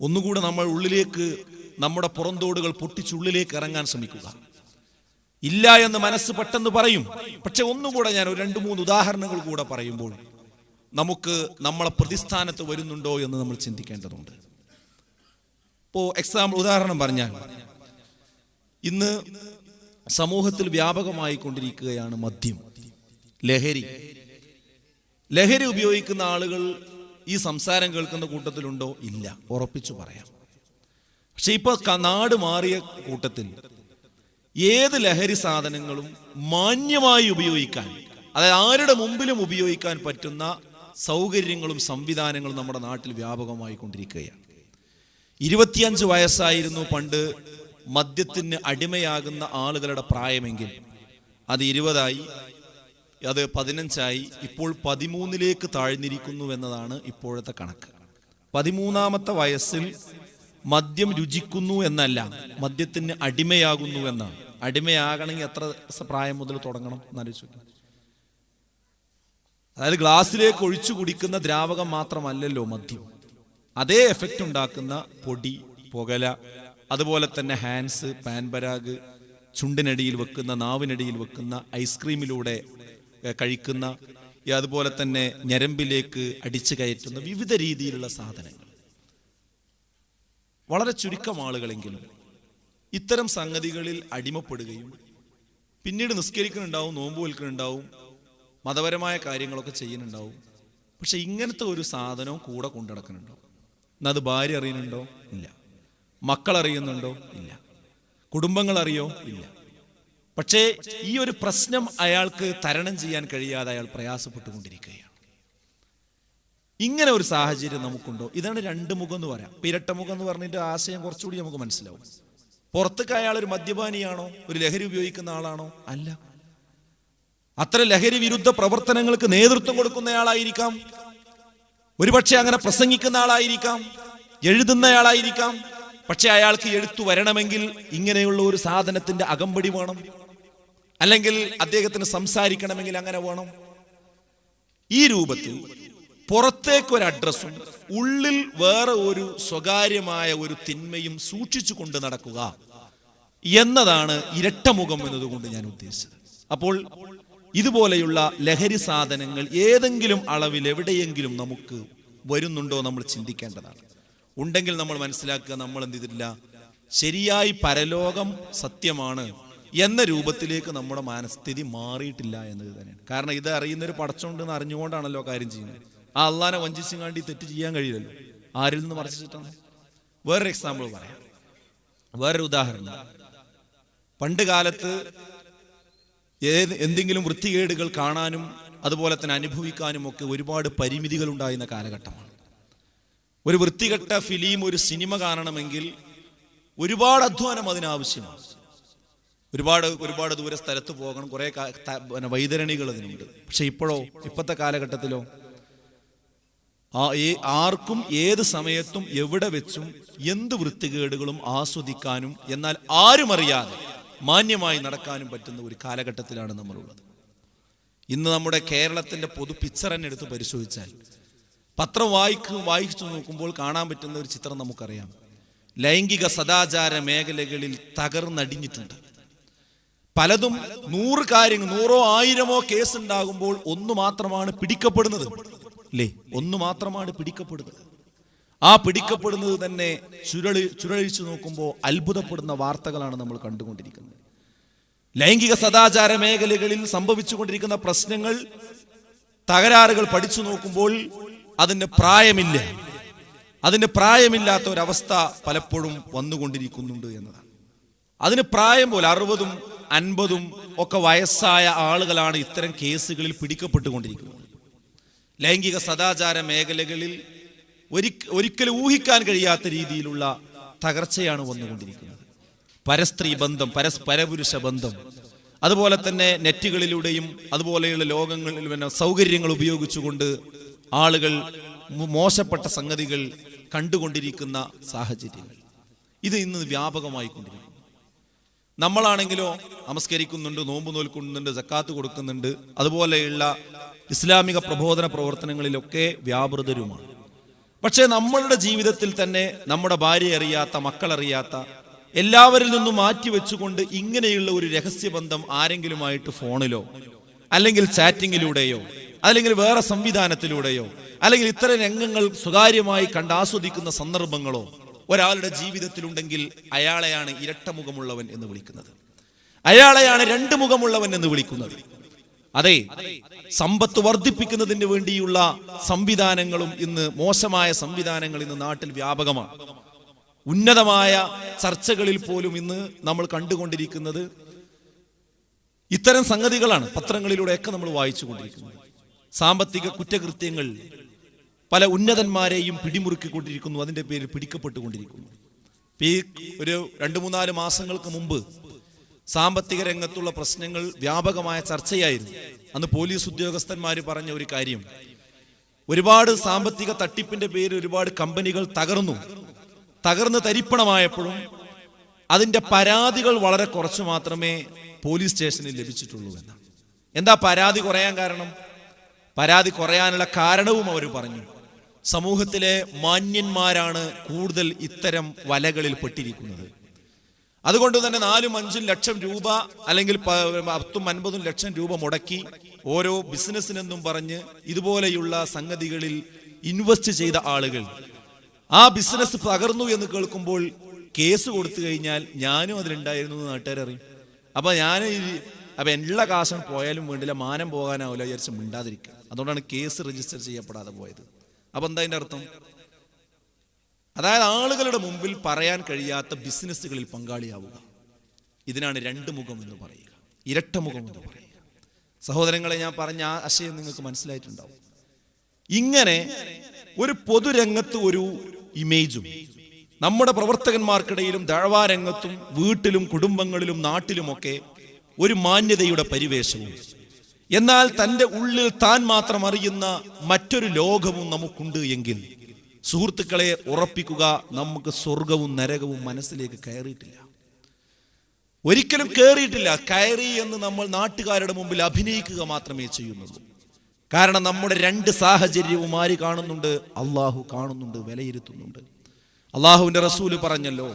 ഒന്നുകൂടെ നമ്മൾ ഉള്ളിലേക്ക്, നമ്മുടെ പുറന്തോടുകൾ പൊട്ടിച്ചുള്ളിലേക്ക് ഇറങ്ങാൻ ശ്രമിക്കുക. ഇല്ല എന്ന് മനസ്സ് പെട്ടെന്ന് പറയും. പക്ഷെ ഒന്നുകൂടെ ഞാൻ ഒരു 2-3 ഉദാഹരണങ്ങൾ കൂടെ പറയുമ്പോൾ നമുക്ക് നമ്മളെ പ്രതിസ്ഥാനത്ത് വരുന്നുണ്ടോ എന്ന് നമ്മൾ ചിന്തിക്കേണ്ടതുണ്ട്. ഇപ്പോ ഉദാഹരണം പറഞ്ഞാൽ, ഇന്ന് സമൂഹത്തിൽ വ്യാപകമായി കൊണ്ടിരിക്കുകയാണ് മദ്യം, ലഹരി. ലഹരി ഉപയോഗിക്കുന്ന ആളുകൾ ഈ സംസാരം കേൾക്കുന്ന കൂട്ടത്തിലുണ്ടോ? ഇല്ല, ഉറപ്പിച്ചു പറയാം. പക്ഷെ ഇപ്പൊ നാട് മാറിയ കൂട്ടത്തിൽ ഏത് ലഹരി സാധനങ്ങളും മാന്യമായി ഉപയോഗിക്കാൻ, അതായത് ആരുടെ മുമ്പിലും ഉപയോഗിക്കാൻ പറ്റുന്ന സൗകര്യങ്ങളും സംവിധാനങ്ങളും നമ്മുടെ നാട്ടിൽ വ്യാപകമായി കൊണ്ടിരിക്കുകയാണ്. 25 വയസ്സായിരുന്നു പണ്ട് മദ്യത്തിന് അടിമയാകുന്ന ആളുകളുടെ പ്രായമെങ്കിൽ അത് 20ആയി, അത് 15ആയി, ഇപ്പോൾ 13ലേക്ക് താഴ്ന്നിരിക്കുന്നു എന്നതാണ് ഇപ്പോഴത്തെ കണക്ക്. 13ാമത്തെ വയസ്സിൽ മദ്യം രുചിക്കുന്നു എന്നല്ല, മദ്യത്തിന് അടിമയാകുന്നു എന്നാണ്. അടിമയാകണമെങ്കിൽ എത്ര പ്രായം മുതൽ തുടങ്ങണം എന്നാലോചിച്ചു. അതായത് ഗ്ലാസ്സിലേക്ക് ഒഴിച്ചു കുടിക്കുന്ന ദ്രാവകം മാത്രമല്ലല്ലോ മദ്യം. അതേ എഫക്റ്റ് ഉണ്ടാക്കുന്ന പൊടി, പുകല, അതുപോലെ തന്നെ ഹാൻസ്, പാൻപരാഗ്, ചുണ്ടിനടിയിൽ വെക്കുന്ന, നാവിനടിയിൽ വെക്കുന്ന, ഐസ്ക്രീമിലൂടെ കഴിക്കുന്ന, അതുപോലെ തന്നെ ഞരമ്പിലേക്ക് അടിച്ചു കയറ്റുന്ന വിവിധ രീതിയിലുള്ള സാധനങ്ങൾ. വളരെ ചുരുക്കം ആളുകളെങ്കിലും ഇത്തരം സംഗതികളിൽ അടിമപ്പെടുകയും പിന്നീട് നിസ്കരിക്കുന്നുണ്ടാവും, നോമ്പ് വെൽക്കുന്നുണ്ടാവും, മതപരമായ കാര്യങ്ങളൊക്കെ ചെയ്യുന്നുണ്ടാവും. പക്ഷെ ഇങ്ങനത്തെ ഒരു സാധനവും കൂടെ കൊണ്ടുനടക്കുന്നുണ്ടോ? അത് ഭാര്യ അറിയുന്നുണ്ടോ? ഇല്ല. മക്കൾ അറിയുന്നുണ്ടോ? ഇല്ല. കുടുംബങ്ങൾ അറിയോ? ഇല്ല. പക്ഷേ ഈ ഒരു പ്രശ്നം അയാൾക്ക് തരണം ചെയ്യാൻ കഴിയാതെ അയാൾ പ്രയാസപ്പെട്ടുകൊണ്ടിരിക്കുകയാണ്. ഇങ്ങനെ ഒരു സാഹചര്യം നമുക്കുണ്ടോ? ഇതാണ് 2 മുഖം എന്ന് പറയാം. ഇരട്ട മുഖം എന്ന് പറഞ്ഞിട്ട് ആശയം കുറച്ചുകൂടി നമുക്ക് മനസ്സിലാവും. പുറത്തേക്ക് അയാൾ ഒരു മദ്യപാനിയാണോ? ഒരു ലഹരി ഉപയോഗിക്കുന്ന ആളാണോ? അല്ല. അത്ര ലഹരി വിരുദ്ധ പ്രവർത്തനങ്ങൾക്ക് നേതൃത്വം കൊടുക്കുന്നയാളായിരിക്കാം, ഒരുപക്ഷെ അങ്ങനെ പ്രസംഗിക്കുന്ന ആളായിരിക്കാം, എഴുതുന്നയാളായിരിക്കാം. പക്ഷെ അയാൾക്ക് എഴുത്തു വരണമെങ്കിൽ ഇങ്ങനെയുള്ള ഒരു സാധനത്തിന്റെ അകമ്പടി വേണം, അല്ലെങ്കിൽ അദ്ദേഹത്തിന് സംസാരിക്കണമെങ്കിൽ അങ്ങനെ വേണം. ഈ രൂപത്തിൽ പുറത്തേക്കൊരു അഡ്രസ്സും ഉള്ളിൽ വേറെ ഒരു സ്വകാര്യമായ ഒരു തിന്മയും സൂക്ഷിച്ചു കൊണ്ട് നടക്കുക എന്നതാണ് ഇരട്ടമുഖം എന്നതുകൊണ്ട് ഞാൻ ഉദ്ദേശിച്ചത്. അപ്പോൾ ഇതുപോലെയുള്ള ലഹരി സാധനങ്ങൾ ഏതെങ്കിലും അളവിൽ എവിടെയെങ്കിലും നമുക്ക് വരുന്നുണ്ടോ നമ്മൾ ചിന്തിക്കേണ്ടതാണ്. ഉണ്ടെങ്കിൽ നമ്മൾ മനസ്സിലാക്കുക, നമ്മൾ എന്ത് ചെയ്തിട്ടില്ല, ശരിയായി പരലോകം സത്യമാണ് എന്ന രൂപത്തിലേക്ക് നമ്മുടെ മനസ്ഥിതി മാറിയിട്ടില്ല എന്നത് തന്നെയാണ്. കാരണം ഇത് അറിയുന്നൊരു പടച്ചോണ്ടെന്ന് അറിഞ്ഞുകൊണ്ടാണല്ലോ കാര്യം ചെയ്യുന്നത്. ആ അള്ളാനെ വഞ്ചിച്ചുകാണ്ടി തെറ്റ് ചെയ്യാൻ കഴിയില്ലല്ലോ. ആരിൽ നിന്ന് മറിച്ചിട്ടാണ്? വേറൊരു എക്സാമ്പിൾ പറയാം, വേറൊരു ഉദാഹരണം. പണ്ട് കാലത്ത് എന്തെങ്കിലും വൃത്തികേടുകൾ കാണാനും അതുപോലെ തന്നെ അനുഭവിക്കാനും ഒക്കെ ഒരുപാട് പരിമിതികൾ ഉണ്ടായിരുന്ന കാലഘട്ടമാണ്. ഒരു വൃത്തികെട്ട ഫിലിം, ഒരു സിനിമ കാണണമെങ്കിൽ ഒരുപാട് അധ്വാനം അതിനാവശ്യമാണ്. ഒരുപാട് ദൂരെ സ്ഥലത്ത് പോകണം, കുറെ വൈതരണികൾ അതിനുണ്ട്. പക്ഷെ ഇപ്പോഴത്തെ കാലഘട്ടത്തിലോ ആർക്കും ഏത് സമയത്തും എവിടെ വെച്ചും എന്ത് വൃത്തികേടുകളും ആസ്വദിക്കാനും എന്നാൽ ആരും അറിയാതെ മാന്യമായി നടക്കാനും പറ്റുന്ന ഒരു കാലഘട്ടത്തിലാണ് നമ്മളുള്ളത്. ഇന്ന് നമ്മുടെ കേരളത്തിന്റെ പൊതു പിക്ചർ തന്നെ എടുത്ത് പരിശോധിച്ചാൽ, പത്രം വായിച്ചു നോക്കുമ്പോൾ കാണാൻ പറ്റുന്ന ഒരു ചിത്രം നമുക്കറിയാം. ലൈംഗിക സദാചാര മേഖലകളിൽ തകർന്നടിഞ്ഞിട്ടുണ്ട്. പലതും 100 കാര്യങ്ങൾ, 100ഓ 1000ഓ കേസ് ഉണ്ടാകുമ്പോൾ ഒന്ന് മാത്രമാണ് പിടിക്കപ്പെടുന്നത്, അല്ലേ? ഒന്ന് മാത്രമാണ് പിടിക്കപ്പെടുന്നത്. ആ പിടിക്കപ്പെടുന്നത് തന്നെ ചുഴലിച്ചു നോക്കുമ്പോൾ അത്ഭുതപ്പെടുന്ന വാർത്തകളാണ് നമ്മൾ കണ്ടുകൊണ്ടിരിക്കുന്നത്. ലൈംഗിക സദാചാര മേഖലകളിൽ സംഭവിച്ചുകൊണ്ടിരിക്കുന്ന പ്രശ്നങ്ങൾ, തകരാറുകൾ പഠിച്ചു നോക്കുമ്പോൾ അതിന് പ്രായമില്ല. അതിന് പ്രായമില്ലാത്ത ഒരവസ്ഥ പലപ്പോഴും വന്നുകൊണ്ടിരിക്കുന്നുണ്ട് എന്നതാണ്. അതിന് പ്രായം പോലെ 60ഉം 50ഉം ഒക്കെ വയസ്സായ ആളുകളാണ് ഇത്തരം കേസുകളിൽ പിടിക്കപ്പെട്ടുകൊണ്ടിരിക്കുന്നത്. ലൈംഗിക സദാചാര മേഖലകളിൽ ഒരിക്കലും ഊഹിക്കാൻ കഴിയാത്ത രീതിയിലുള്ള തകർച്ചയാണ് വന്നുകൊണ്ടിരിക്കുന്നത്. പരസ്ത്രീ ബന്ധം, പരപുരുഷ ബന്ധം, അതുപോലെ തന്നെ നെറ്റുകളിലൂടെയും അതുപോലെയുള്ള ലോകങ്ങളിൽ സൗകര്യങ്ങൾ ഉപയോഗിച്ചുകൊണ്ട് ആളുകൾ മോശപ്പെട്ട സംഗതികൾ കണ്ടുകൊണ്ടിരിക്കുന്ന സാഹചര്യങ്ങൾ ഇത് ഇന്ന് വ്യാപകമായി കൊണ്ടിരിക്കുന്നു. നമ്മളാണെങ്കിലോ നമസ്കരിക്കുന്നുണ്ട്, നോമ്പ് നോൽക്കുന്നുണ്ട്, സക്കാത്ത് കൊടുക്കുന്നുണ്ട്, അതുപോലെയുള്ള ഇസ്ലാമിക പ്രബോധന പ്രവർത്തനങ്ങളിലൊക്കെ വ്യാപൃതരുമാണ്. പക്ഷേ നമ്മളുടെ ജീവിതത്തിൽ തന്നെ നമ്മുടെ ഭാര്യ അറിയാത്ത, മക്കളറിയാത്ത, എല്ലാവരിൽ നിന്നും മാറ്റിവെച്ചുകൊണ്ട് ഇങ്ങനെയുള്ള ഒരു രഹസ്യബന്ധം ആരെങ്കിലുമായിട്ട് ഫോണിലോ അല്ലെങ്കിൽ ചാറ്റിങ്ങിലൂടെയോ അല്ലെങ്കിൽ വേറെ സംവിധാനത്തിലൂടെയോ അല്ലെങ്കിൽ ഇത്തരം രംഗങ്ങൾ സ്വകാര്യമായി കണ്ടാസ്വദിക്കുന്ന സന്ദർഭങ്ങളോ ഒരാളുടെ ജീവിതത്തിലുണ്ടെങ്കിൽ അയാളെയാണ് ഇരട്ടമുഖമുള്ളവൻ എന്ന് വിളിക്കുന്നത്, അയാളെയാണ് രണ്ട് മുഖമുള്ളവൻ എന്ന് വിളിക്കുന്നത്. അതെ, സമ്പത്ത് വർദ്ധിപ്പിക്കുന്നതിന് വേണ്ടിയുള്ള സംവിധാനങ്ങളും ഇന്ന് മോശമായ സംവിധാനങ്ങൾ ഇന്ന് നാട്ടിൽ വ്യാപകമാണ്. ഉന്നതമായ ചർച്ചകളിൽ പോലും ഇന്ന് നമ്മൾ കണ്ടുകൊണ്ടിരിക്കുന്നത് ഇത്തരം സംഗതികളാണ്. പത്രങ്ങളിലൂടെയൊക്കെ നമ്മൾ വായിച്ചു കൊണ്ടിരിക്കുന്നത് സാമ്പത്തിക കുറ്റകൃത്യങ്ങൾ പല ഉന്നതന്മാരെയും പിടിമുറുക്കിക്കൊണ്ടിരിക്കുന്നു, അതിന്റെ പേരിൽ പിടിക്കപ്പെട്ടുകൊണ്ടിരിക്കുന്നു. ഒരു 2-3-4 മാസങ്ങൾക്ക് മുമ്പ് സാമ്പത്തിക രംഗത്തുള്ള പ്രശ്നങ്ങൾ വ്യാപകമായ ചർച്ചയായിരുന്നു. അന്ന് പോലീസ് ഉദ്യോഗസ്ഥന്മാർ പറഞ്ഞ ഒരു കാര്യം, ഒരുപാട് സാമ്പത്തിക തട്ടിപ്പിന്റെ പേരിൽ ഒരുപാട് കമ്പനികൾ തകർന്ന് തരിപ്പണമായപ്പോഴും അതിന്റെ പരാതികൾ വളരെ കുറച്ച് മാത്രമേ പോലീസ് സ്റ്റേഷനിൽ ലഭിച്ചിട്ടുള്ളൂ എന്നാണ്. എന്താ പരാതി കുറയാൻ കാരണം? പരാതി കുറയാനുള്ള കാരണവും അവർ പറഞ്ഞു, സമൂഹത്തിലെ മാന്യന്മാരാണ് കൂടുതൽ ഇത്തരം വലകളിൽ പെട്ടിരിക്കുന്നത്. അതുകൊണ്ട് തന്നെ 4-5 ലക്ഷം രൂപ അല്ലെങ്കിൽ 10-50 ലക്ഷം രൂപ മുടക്കി ഓരോ ബിസിനസ്സിനെന്നും പറഞ്ഞ് ഇതുപോലെയുള്ള സംഗതികളിൽ ഇൻവെസ്റ്റ് ചെയ്ത ആളുകൾ ആ ബിസിനസ് തകർന്നു എന്ന് കേൾക്കുമ്പോൾ കേസ് കൊടുത്തു കഴിഞ്ഞാൽ ഞാനും അതിലുണ്ടായിരുന്നു എന്ന് നാട്ടുകാരറിയും. അപ്പൊ എല്ലാ കാശം പോയാലും വേണ്ടില്ല, മാനം പോകാനാവില്ല വിചാരിച്ച് മിണ്ടാതിരിക്കുക. അതുകൊണ്ടാണ് കേസ് രജിസ്റ്റർ ചെയ്യപ്പെടാതെ പോയത്. അപ്പൊ എന്താ അതിന്റെ അർത്ഥം? അതായത് ആളുകളുടെ മുമ്പിൽ പറയാൻ കഴിയാത്ത ബിസിനസ്സുകളിൽ പങ്കാളിയാവുക. ഇതിനാണ് രണ്ട് മുഖം എന്ന് പറയുക, ഇരട്ടമുഖം എന്ന് പറയുക. സഹോദരങ്ങളെ, ഞാൻ പറഞ്ഞ ആ ആശയം നിങ്ങൾക്ക് മനസ്സിലായിട്ടുണ്ടാവും. ഇങ്ങനെ ഒരു പൊതുരംഗത്ത് ഒരു ഇമേജും നമ്മുടെ പ്രവർത്തകന്മാർക്കിടയിലും ദഅ്വാ രംഗത്തും വീട്ടിലും കുടുംബങ്ങളിലും നാട്ടിലുമൊക്കെ ഒരു മാന്യതയുടെ പരിവേഷവും, എന്നാൽ തൻ്റെ ഉള്ളിൽ താൻ മാത്രം അറിയുന്ന മറ്റൊരു ലോകവും നമുക്കുണ്ട് എങ്കിൽ സുഹൃത്തുക്കളെ ഉറപ്പിക്കുക, നമുക്ക് സ്വർഗവും നരകവും മനസ്സിലേക്ക് കയറിയിട്ടില്ല, ഒരിക്കലും കയറിയിട്ടില്ല. കയറി എന്ന് നമ്മൾ നാട്ടുകാരുടെ മുമ്പിൽ അഭിനയിക്കുക മാത്രമേ ചെയ്യുന്നുള്ളൂ. കാരണം നമ്മുടെ രണ്ട് സാഹചര്യവും ആര് കാണുന്നുണ്ട്? അള്ളാഹു കാണുന്നുണ്ട്, വിലയിരുത്തുന്നുണ്ട്. അള്ളാഹുവിന്റെ റസൂല് പറഞ്ഞല്ലോ,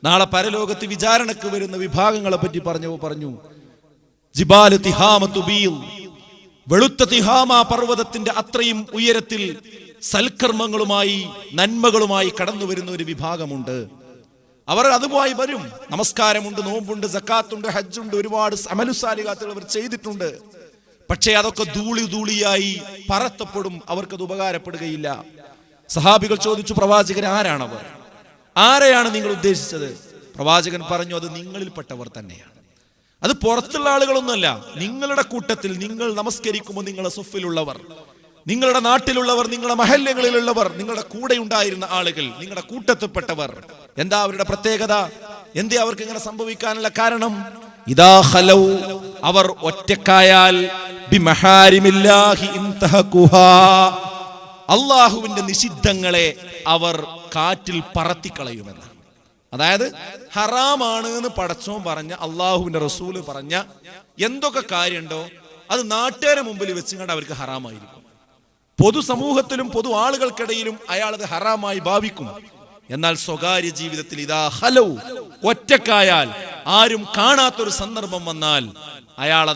നാളെ പരലോകത്ത് വിചാരണക്ക് വരുന്ന വിഭാഗങ്ങളെ പറ്റി പറഞ്ഞു, ജിബാലു തിഹാമതു ബീൽ, വെളുത്ത തിഹാമ പർവ്വതത്തിന്റെ അത്രയും ഉയരത്തിൽ സൽക്കർമ്മങ്ങളുമായി നന്മകളുമായി കടന്നു വരുന്ന ഒരു വിഭാഗമുണ്ട്. അവർ അതുമായി വരും. നമസ്കാരമുണ്ട്, നോമ്പുണ്ട്, സക്കാത്തുണ്ട്, ഹജ്ജുണ്ട്, ഒരുപാട് അമലുസാലിഹാത്തുകൾ അവർ ചെയ്തിട്ടുണ്ട്. പക്ഷേ അതൊക്കെ ധൂളിയായി പറത്തപ്പെടും, അവർക്കത് ഉപകാരപ്പെടുകയില്ല. സഹാബികൾ ചോദിച്ചു, പ്രവാചകൻ ആരാണവർ? ആരെയാണ് നിങ്ങൾ ഉദ്ദേശിച്ചത്? പ്രവാചകൻ പറഞ്ഞു, അത് നിങ്ങളിൽപ്പെട്ടവർ തന്നെയാണ്. അത് പുറത്തുള്ള ആളുകളൊന്നുമല്ല, നിങ്ങളുടെ കൂട്ടത്തിൽ നിങ്ങൾ നമസ്കരിക്കുമ്പോൾ നിങ്ങളുടെ സുഫിലുള്ളവർ, നിങ്ങളുടെ നാട്ടിലുള്ളവർ, നിങ്ങളുടെ മഹല്യങ്ങളിലുള്ളവർ, നിങ്ങളുടെ കൂടെ ഉണ്ടായിരുന്ന ആളുകൾ, നിങ്ങളുടെ കൂട്ടത്തിൽപ്പെട്ടവർ. എന്താ അവരുടെ പ്രത്യേകത? എന്തേ അവർക്ക് ഇങ്ങനെ സംഭവിക്കാനുള്ള കാരണം? ഇദാ ഖലൗ, അവർ ഒറ്റക്കായാൽ, ബിമഹാരിമില്ലാഹി ഇൻതഹകുഹാ, അള്ളാഹുവിന്റെ നിഷിദ്ധങ്ങളെ അവർ കാറ്റിൽ പറത്തിക്കളയുമെന്ന്. അതായത് ഹറാമാണ് എന്ന് പടച്ചോൻ പറഞ്ഞ, അള്ളാഹുവിന്റെ റസൂല് പറഞ്ഞ എന്തൊക്കെ കാര്യമുണ്ടോ അത് നാട്ടുകാരെ മുമ്പിൽ വെച്ചുകൊണ്ട് അവർക്ക് ഹറാമായിരിക്കും. പൊതുസമൂഹത്തിലും പൊതു ആളുകൾക്കിടയിലും അയാൾ അത് ഹറാമായി ഭാവിക്കും. എന്നാൽ സ്വകാര്യ ജീവിതത്തിൽ ഇദാ ഖലൗ, ഒറ്റക്കായാൽ, ആരും കാണാത്തൊരു സന്ദർഭം വന്നാൽ അയാൾ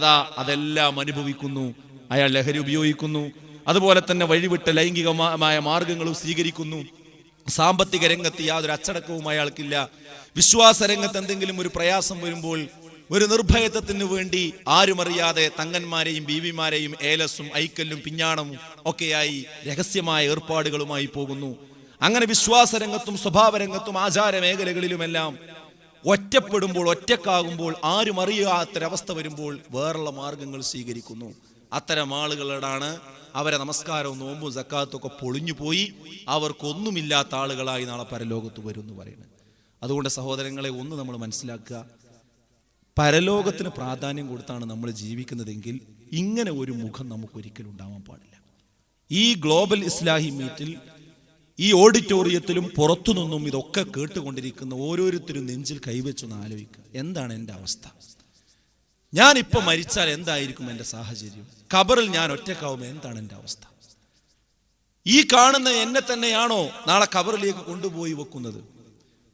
അതെല്ലാം അനുഭവിക്കുന്നു. അയാൾ ലഹരി ഉപയോഗിക്കുന്നു, അതുപോലെ തന്നെ വഴിവിട്ട ലൈംഗികമായ മാർഗങ്ങളും സ്വീകരിക്കുന്നു. സാമ്പത്തിക രംഗത്ത് യാതൊരു അച്ചടക്കവും അയാൾക്കില്ല. വിശ്വാസ രംഗത്ത് എന്തെങ്കിലും ഒരു പ്രയാസം വരുമ്പോൾ ഒരു നിർഭയത്വത്തിന് വേണ്ടി ആരുമറിയാതെ തങ്ങന്മാരെയും ബീവിമാരെയും ഏലസും ഐക്കല്ലും പിഞ്ഞാണവും ഒക്കെയായി രഹസ്യമായ ഏർപ്പാടുകളുമായി പോകുന്നു. അങ്ങനെ വിശ്വാസ രംഗത്തും സ്വഭാവ രംഗത്തും ആചാര മേഖലകളിലുമെല്ലാം ഒറ്റപ്പെടുമ്പോൾ, ഒറ്റക്കാകുമ്പോൾ, ആരും അറിയാത്തൊരവസ്ഥ വരുമ്പോൾ വേറുള്ള മാർഗങ്ങൾ സ്വീകരിക്കുന്നു. അത്തരം ആളുകളോടാണ് അവരെ നമസ്കാരവും നോമ്പും സക്കാത്തും ഒക്കെ പൊളിഞ്ഞു പോയി അവർക്കൊന്നുമില്ലാത്ത ആളുകളായി നാളെ പരലോകത്ത് വരും എന്ന് പറയുന്നത്. അതുകൊണ്ട് സഹോദരങ്ങളെ, ഒന്ന് നമ്മൾ മനസ്സിലാക്കുക, പരലോകത്തിന് പ്രാധാന്യം കൊടുത്താണ് നമ്മൾ ജീവിക്കുന്നതെങ്കിൽ ഇങ്ങനെ ഒരു മുഖം നമുക്ക് ഒരിക്കലും ഉണ്ടാവാൻ പാടില്ല. ഈ ഗ്ലോബൽ ഇസ്ലാഹി മീറ്റിൽ, ഈ ഓഡിറ്റോറിയത്തിലും പുറത്തു നിന്നും ഇതൊക്കെ കേട്ടുകൊണ്ടിരിക്കുന്ന ഓരോരുത്തരും നെഞ്ചിൽ കൈവച്ചൊന്ന് ആലോചിക്കുക, എന്താണ് എൻ്റെ അവസ്ഥ? ഞാനിപ്പോൾ മരിച്ചാൽ എന്തായിരിക്കും എൻ്റെ സാഹചര്യം? ഖബറിൽ ഞാൻ ഒറ്റക്കാവുമ്പോൾ എന്താണ് എൻ്റെ അവസ്ഥ? ഈ കാണുന്ന എന്നെ തന്നെയാണോ നാളെ ഖബറിലേക്ക് കൊണ്ടുപോയി വെക്കുന്നത്?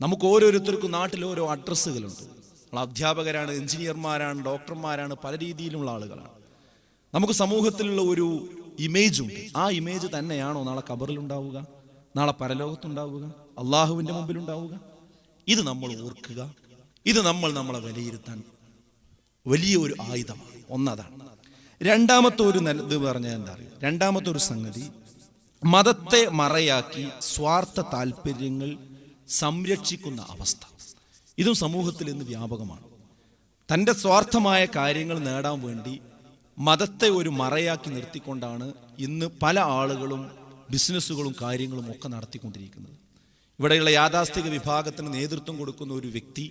നമുക്ക് ഓരോരുത്തർക്കും നാട്ടിൽ ഓരോ അഡ്രസ്സുകളുണ്ട്. നമ്മൾ അധ്യാപകരാണ്, എഞ്ചിനീയർമാരാണ്, ഡോക്ടർമാരാണ്, പല രീതിയിലുള്ള ആളുകളാണ്. നമുക്ക് സമൂഹത്തിലുള്ള ഒരു ഇമേജ് ഉണ്ട്. ആ ഇമേജ് തന്നെയാണോ നാളെ ഖബറിലുണ്ടാവുക, നാളെ പരലോകത്തുണ്ടാവുക, അള്ളാഹുവിൻ്റെ മുമ്പിലുണ്ടാവുക? ഇത് നമ്മൾ ഓർക്കുക. ഇത് നമ്മളെ വിലയിരുത്താൻ വലിയ ഒരു ആയുധമാണ്. ഒന്നതാണ്. രണ്ടാമത്തെ ഒരു ഇത് പറഞ്ഞാൽ എന്താ അറിയും? രണ്ടാമത്തെ ഒരു സംഗതി, മതത്തെ മറയാക്കി സ്വാർത്ഥ താല്പര്യങ്ങൾ സംരക്ഷിക്കുന്ന അവസ്ഥ. ഇതും സമൂഹത്തിൽ ഇന്ന് വ്യാപകമാണ്. തൻ്റെ സ്വാർത്ഥമായ കാര്യങ്ങൾ നേടാൻ വേണ്ടി മതത്തെ ഒരു മറയാക്കി നിർത്തിക്കൊണ്ടാണ് ഇന്ന് പല ആളുകളും ബിസിനസ്സുകളും കാര്യങ്ങളും ഒക്കെ നടത്തിക്കൊണ്ടിരിക്കുന്നത്. ഇവിടെയുള്ള യാഥാസ്ഥിക വിഭാഗത്തിന് നേതൃത്വം കൊടുക്കുന്ന ഒരു വ്യക്തി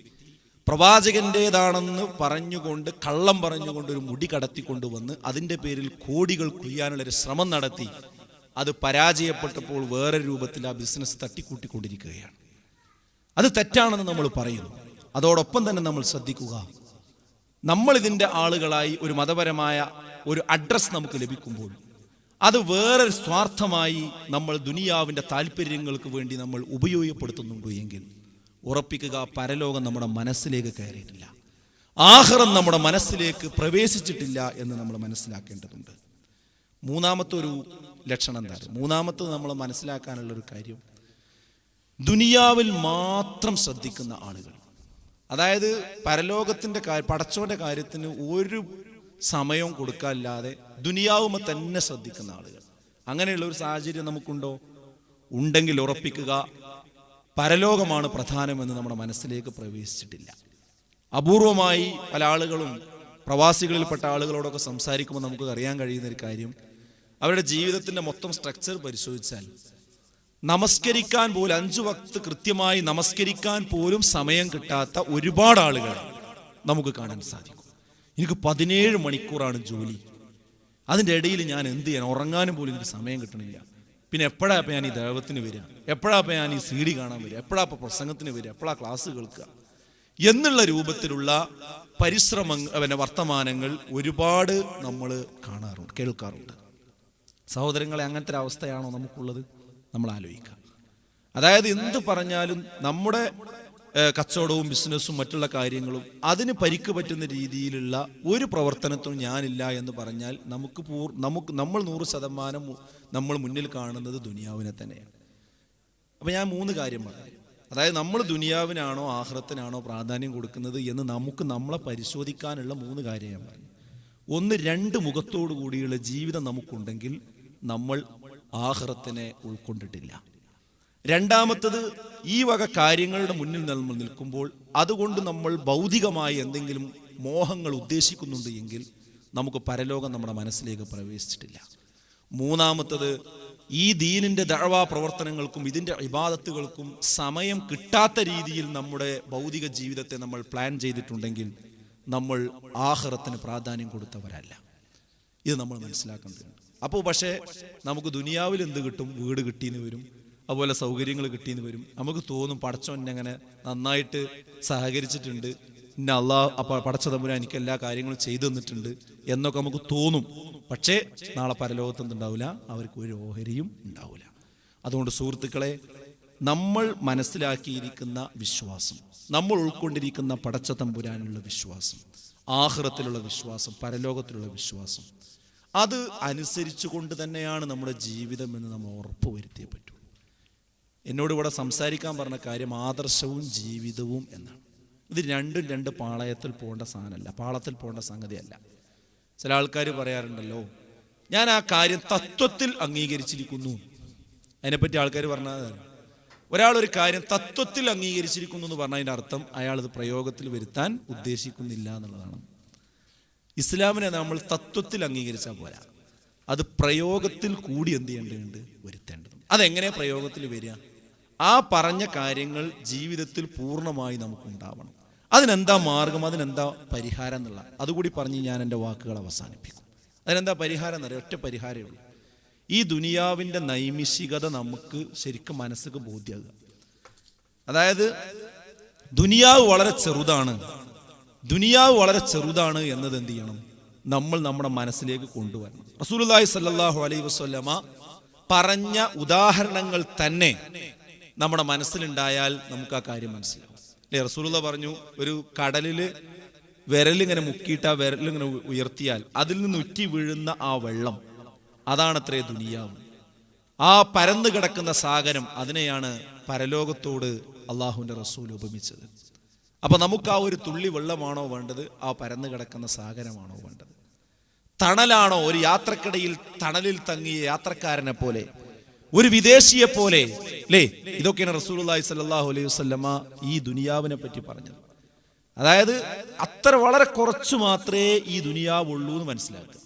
പ്രവാചകന്റേതാണെന്ന് പറഞ്ഞുകൊണ്ട്, കള്ളം പറഞ്ഞുകൊണ്ട് ഒരു മുടി കടത്തിക്കൊണ്ടുവന്ന് അതിൻ്റെ പേരിൽ കോടികൾ കൊയ്യാനുള്ളൊരു ശ്രമം നടത്തി. അത് പരാജയപ്പെട്ടപ്പോൾ വേറെ രൂപത്തിൽ ആ ബിസിനസ് തട്ടിക്കൂട്ടിക്കൊണ്ടിരിക്കുകയാണ്. അത് തെറ്റാണെന്ന് നമ്മൾ പറയുന്നു. അതോടൊപ്പം തന്നെ നമ്മൾ ശ്രദ്ധിക്കുക, നമ്മൾ ഇതിൻ്റെ ആളുകളായി ഒരു മതപരമായ ഒരു അഡ്രസ് നമുക്ക് ലഭിക്കുമ്പോൾ അത് വേറെ സ്വാർത്ഥമായി നമ്മൾ ദുനിയാവിൻ്റെ താല്പര്യങ്ങൾക്ക് വേണ്ടി നമ്മൾ ഉപയോഗപ്പെടുത്തുന്നുണ്ടോ എങ്കിൽ ഉറപ്പിക്കുക, പരലോകം നമ്മുടെ മനസ്സിലേക്ക് കയറിയിട്ടില്ല, ആഖിറത്ത് നമ്മുടെ മനസ്സിലേക്ക് പ്രവേശിച്ചിട്ടില്ല എന്ന് നമ്മൾ മനസ്സിലാക്കേണ്ടതുണ്ട്. മൂന്നാമത്തെ ഒരു ലക്ഷണം എന്താണ്? മൂന്നാമത്തെ നമ്മൾ മനസ്സിലാക്കാനുള്ളൊരു കാര്യം, ദുനിയാവിൽ മാത്രം ശ്രദ്ധിക്കുന്ന ആളുകൾ. അതായത് പരലോകത്തിൻ്റെ പടച്ചോന്റെ കാര്യത്തിന് ഒരു സമയവും കൊടുക്കാനില്ലാതെ ദുനിയാവുമ തന്നെ ശ്രദ്ധിക്കുന്ന ആളുകൾ. അങ്ങനെയുള്ള ഒരു സാഹചര്യം നമുക്കുണ്ടോ? ഉണ്ടെങ്കിൽ ഉറപ്പിക്കുക, പരലോകമാണ് പ്രധാനമെന്ന് നമ്മുടെ മനസ്സിലേക്ക് പ്രവേശിച്ചിട്ടില്ല. അപൂർവമായി പല ആളുകളും, പ്രവാസികളിൽപ്പെട്ട ആളുകളോടൊക്കെ സംസാരിക്കുമ്പോൾ നമുക്ക് അറിയാൻ കഴിയുന്ന ഒരു കാര്യം, അവരുടെ ജീവിതത്തിൻ്റെ മൊത്തം സ്ട്രക്ചർ പരിശോധിച്ചാൽ നമസ്കരിക്കാൻ പോലും 5 വക്ത് കൃത്യമായി നമസ്കരിക്കാൻ പോലും സമയം കിട്ടാത്ത ഒരുപാട് ആളുകൾ നമുക്ക് കാണാൻ സാധിക്കും. എനിക്ക് 17 മണിക്കൂറാണ് ജോലി, അതിൻ്റെ ഇടയിൽ ഞാൻ എന്ത് ചെയ്യാൻ? ഉറങ്ങാനും പോലും എനിക്ക് സമയം കിട്ടണില്ല. പിന്നെ എപ്പോഴാണ് ഇപ്പം ഞാൻ ഈ ദൈവത്തിന് വരിക? എപ്പോഴാണ് ഇപ്പം ഞാൻ ഈ CD കാണാൻ വരിക? എപ്പോഴാണ് ഇപ്പം പ്രസംഗത്തിന് വരിക? എപ്പോഴാണ് ക്ലാസ് കേൾക്കുക? എന്നുള്ള രൂപത്തിലുള്ള വർത്തമാനങ്ങൾ ഒരുപാട് നമ്മൾ കാണാറുണ്ട്, കേൾക്കാറുണ്ട്. സഹോദരങ്ങളെ, അങ്ങനത്തെ ഒരു അവസ്ഥയാണോ നമുക്കുള്ളത്? നമ്മൾ ആലോചിക്കുക. അതായത് എന്ത് പറഞ്ഞാലും നമ്മുടെ കച്ചവടവും ബിസിനസ്സും മറ്റുള്ള കാര്യങ്ങളും അതിന് പരിക്ക് പറ്റുന്ന രീതിയിലുള്ള ഒരു പ്രവർത്തനത്തിനും ഞാനില്ല എന്ന് പറഞ്ഞാൽ നമ്മൾ 100% നമ്മൾ മുന്നിൽ കാണുന്നത് ദുനിയാവിനെ തന്നെയാണ്. അപ്പം ഞാൻ 3 കാര്യം പറഞ്ഞു. അതായത് നമ്മൾ ദുനിയാവിനാണോ ആഖിറത്തിനാണോ പ്രാധാന്യം കൊടുക്കുന്നത് എന്ന് നമ്മളെ പരിശോധിക്കാനുള്ള 3 കാര്യം ഞാൻ പറഞ്ഞു. ഒന്ന്, 2 മുഖത്തോടു കൂടിയുള്ള ജീവിതം നമുക്കുണ്ടെങ്കിൽ നമ്മൾ ആഖിറത്തിനെ ഉൾക്കൊണ്ടിട്ടില്ല. രണ്ടാമത്തത്, ഈ വക കാര്യങ്ങളുടെ മുന്നിൽ നമ്മൾ നിൽക്കുമ്പോൾ അതുകൊണ്ട് നമ്മൾ ഭൗതികമായി എന്തെങ്കിലും മോഹങ്ങൾ ഉദ്ദേശിക്കുന്നുണ്ട് എങ്കിൽ നമുക്ക് പരലോകം നമ്മുടെ മനസ്സിലേക്ക് പ്രവേശിച്ചിട്ടില്ല. മൂന്നാമത്തത്, ഈ ദീനിൻ്റെ ദഅവാ പ്രവർത്തനങ്ങൾക്കും ഇതിൻ്റെ ഇബാദത്തുകൾക്കും സമയം കിട്ടാത്ത രീതിയിൽ നമ്മുടെ ഭൗതിക ജീവിതത്തെ നമ്മൾ പ്ലാൻ ചെയ്തിട്ടുണ്ടെങ്കിൽ നമ്മൾ ആഖിറത്തിന് പ്രാധാന്യം കൊടുത്തവരല്ല. ഇത് നമ്മൾ മനസ്സിലാക്കേണ്ടതുണ്ട്. അപ്പോൾ പക്ഷേ നമുക്ക് ദുനിയാവിൽ എന്ത് കിട്ടും? വീട് കിട്ടിയെന്ന് വരും, അതുപോലെ സൗകര്യങ്ങൾ കിട്ടിയെന്ന് വരും. നമുക്ക് തോന്നും പടച്ചോൻ അങ്ങനെ നന്നായിട്ട് സഹകരിച്ചിട്ടുണ്ട്, ഇന്ന അള്ളാഹ് പടച്ച തമ്പുരാൻ എനിക്ക് എല്ലാ കാര്യങ്ങളും ചെയ്തു തന്നിട്ടുണ്ട് എന്നൊക്കെ നമുക്ക് തോന്നും. പക്ഷേ നാളെ പരലോകത്തൊന്നും ഉണ്ടാവില്ല, അവർക്ക് ഒരു ഓഹരിയും ഉണ്ടാവില്ല. അതുകൊണ്ട് സുഹൃത്തുക്കളെ, നമ്മൾ മനസ്സിലാക്കിയിരിക്കുന്ന വിശ്വാസം, നമ്മൾ ഉൾക്കൊണ്ടിരിക്കുന്ന പടച്ച തമ്പുരാനുള്ള വിശ്വാസം, ആഖിറത്തിലുള്ള വിശ്വാസം, പരലോകത്തിലുള്ള വിശ്വാസം, അത് അനുസരിച്ചു കൊണ്ട് തന്നെയാണ് നമ്മുടെ ജീവിതം എന്ന് നമ്മൾ ഉറപ്പ് വരുത്തിയേ പറ്റൂ. എന്നോട് ഇവിടെ സംസാരിക്കാൻ പറഞ്ഞ കാര്യം ആദർശവും ജീവിതവും എന്നാണ്. ഇത് രണ്ടും 2 പാളയത്തിൽ പോകേണ്ട സാധനമല്ല, പാളത്തിൽ പോകേണ്ട സംഗതിയല്ല. ചില ആൾക്കാർ പറയാറുണ്ടല്ലോ, ഞാൻ ആ കാര്യം തത്വത്തിൽ അംഗീകരിച്ചിരിക്കുന്നു. അതിനെപ്പറ്റി ആൾക്കാർ പറഞ്ഞാൽ ഒരാൾ ഒരു കാര്യം തത്വത്തിൽ അംഗീകരിച്ചിരിക്കുന്നു എന്ന് പറഞ്ഞതിൻ്റെ അർത്ഥം അയാൾ അത് പ്രയോഗത്തിൽ വരുത്താൻ ഉദ്ദേശിക്കുന്നില്ല എന്നുള്ളതാണ്. ഇസ്ലാമിനെ നമ്മൾ തത്വത്തിൽ അംഗീകരിച്ചാൽ പോരാ, അത് പ്രയോഗത്തിൽ കൂടി എന്ത് ചെയ്യേണ്ടതുണ്ട്, വരുത്തേണ്ടതുണ്ട്. അതെങ്ങനെ പ്രയോഗത്തിൽ വരിക? ആ പറഞ്ഞ കാര്യങ്ങൾ ജീവിതത്തിൽ പൂർണ്ണമായി നമുക്കുണ്ടാവണം. അതിനെന്താ മാർഗം, അതിനെന്താ പരിഹാരം എന്നുള്ള അതുകൂടി പറഞ്ഞ് ഞാൻ എൻ്റെ വാക്കുകൾ അവസാനിപ്പിക്കും. അതിനെന്താ പരിഹാരം എന്നറിയാം? ഒറ്റ പരിഹാരമേ ഉള്ളൂ. ഈ ദുനിയാവിൻ്റെ നൈമിഷികത നമുക്ക് ശരിക്കും മനസ്സിക്ക് ബോധ്യമാകുക. അതായത് ദുനിയാവ് വളരെ ചെറുതാണ്, ദുനിയാവ് വളരെ ചെറുതാണ് എന്നത് എന്ത് ചെയ്യണം, നമ്മൾ നമ്മുടെ മനസ്സിലേക്ക് കൊണ്ടുവരണം. റസൂലുള്ളാഹി സ്വല്ലല്ലാഹു അലൈഹി വസല്ലമ പറഞ്ഞ ഉദാഹരണങ്ങൾ തന്നെ നമ്മുടെ മനസ്സിലുണ്ടായാൽ നമുക്ക് ആ കാര്യം മനസ്സിലാവും. അല്ലേ? റസൂലുള്ളാഹി പറഞ്ഞു, ഒരു കടലിൽ വിരലിങ്ങനെ മുക്കിയിട്ട് ആ വിരലിങ്ങനെ ഉയർത്തിയാൽ അതിൽ നിന്ന് ഉറ്റി വീഴുന്ന ആ വെള്ളം, അതാണത്രേ ദുനിയാവ്. ആ പരന്നു കിടക്കുന്ന സാഗരം, അതിനെയാണ് പരലോകത്തോട് അള്ളാഹുവിൻ്റെ റസൂൽ ഉപമിച്ചത്. അപ്പൊ നമുക്ക് ആ ഒരു തുള്ളി വെള്ളമാണോ വേണ്ടത്, ആ പരന്നു കിടക്കുന്ന സാഗരമാണോ വേണ്ടത്? തണലാണോ? ഒരു യാത്രക്കിടയിൽ തണലിൽ തങ്ങിയ യാത്രക്കാരനെ പോലെ, ഒരു വിദേശിയെ പോലെ, അല്ലേ? ഇതൊക്കെയാണ് റസൂലുള്ളാഹി സ്വല്ലല്ലാഹു അലൈഹി വസല്ലമ ഈ ദുനിയാവിനെ പറ്റി പറഞ്ഞത്. അതായത് അത്ര വളരെ കുറച്ചു മാത്രമേ ഈ ദുനിയാവുള്ളൂ എന്ന് മനസ്സിലാക്കുക.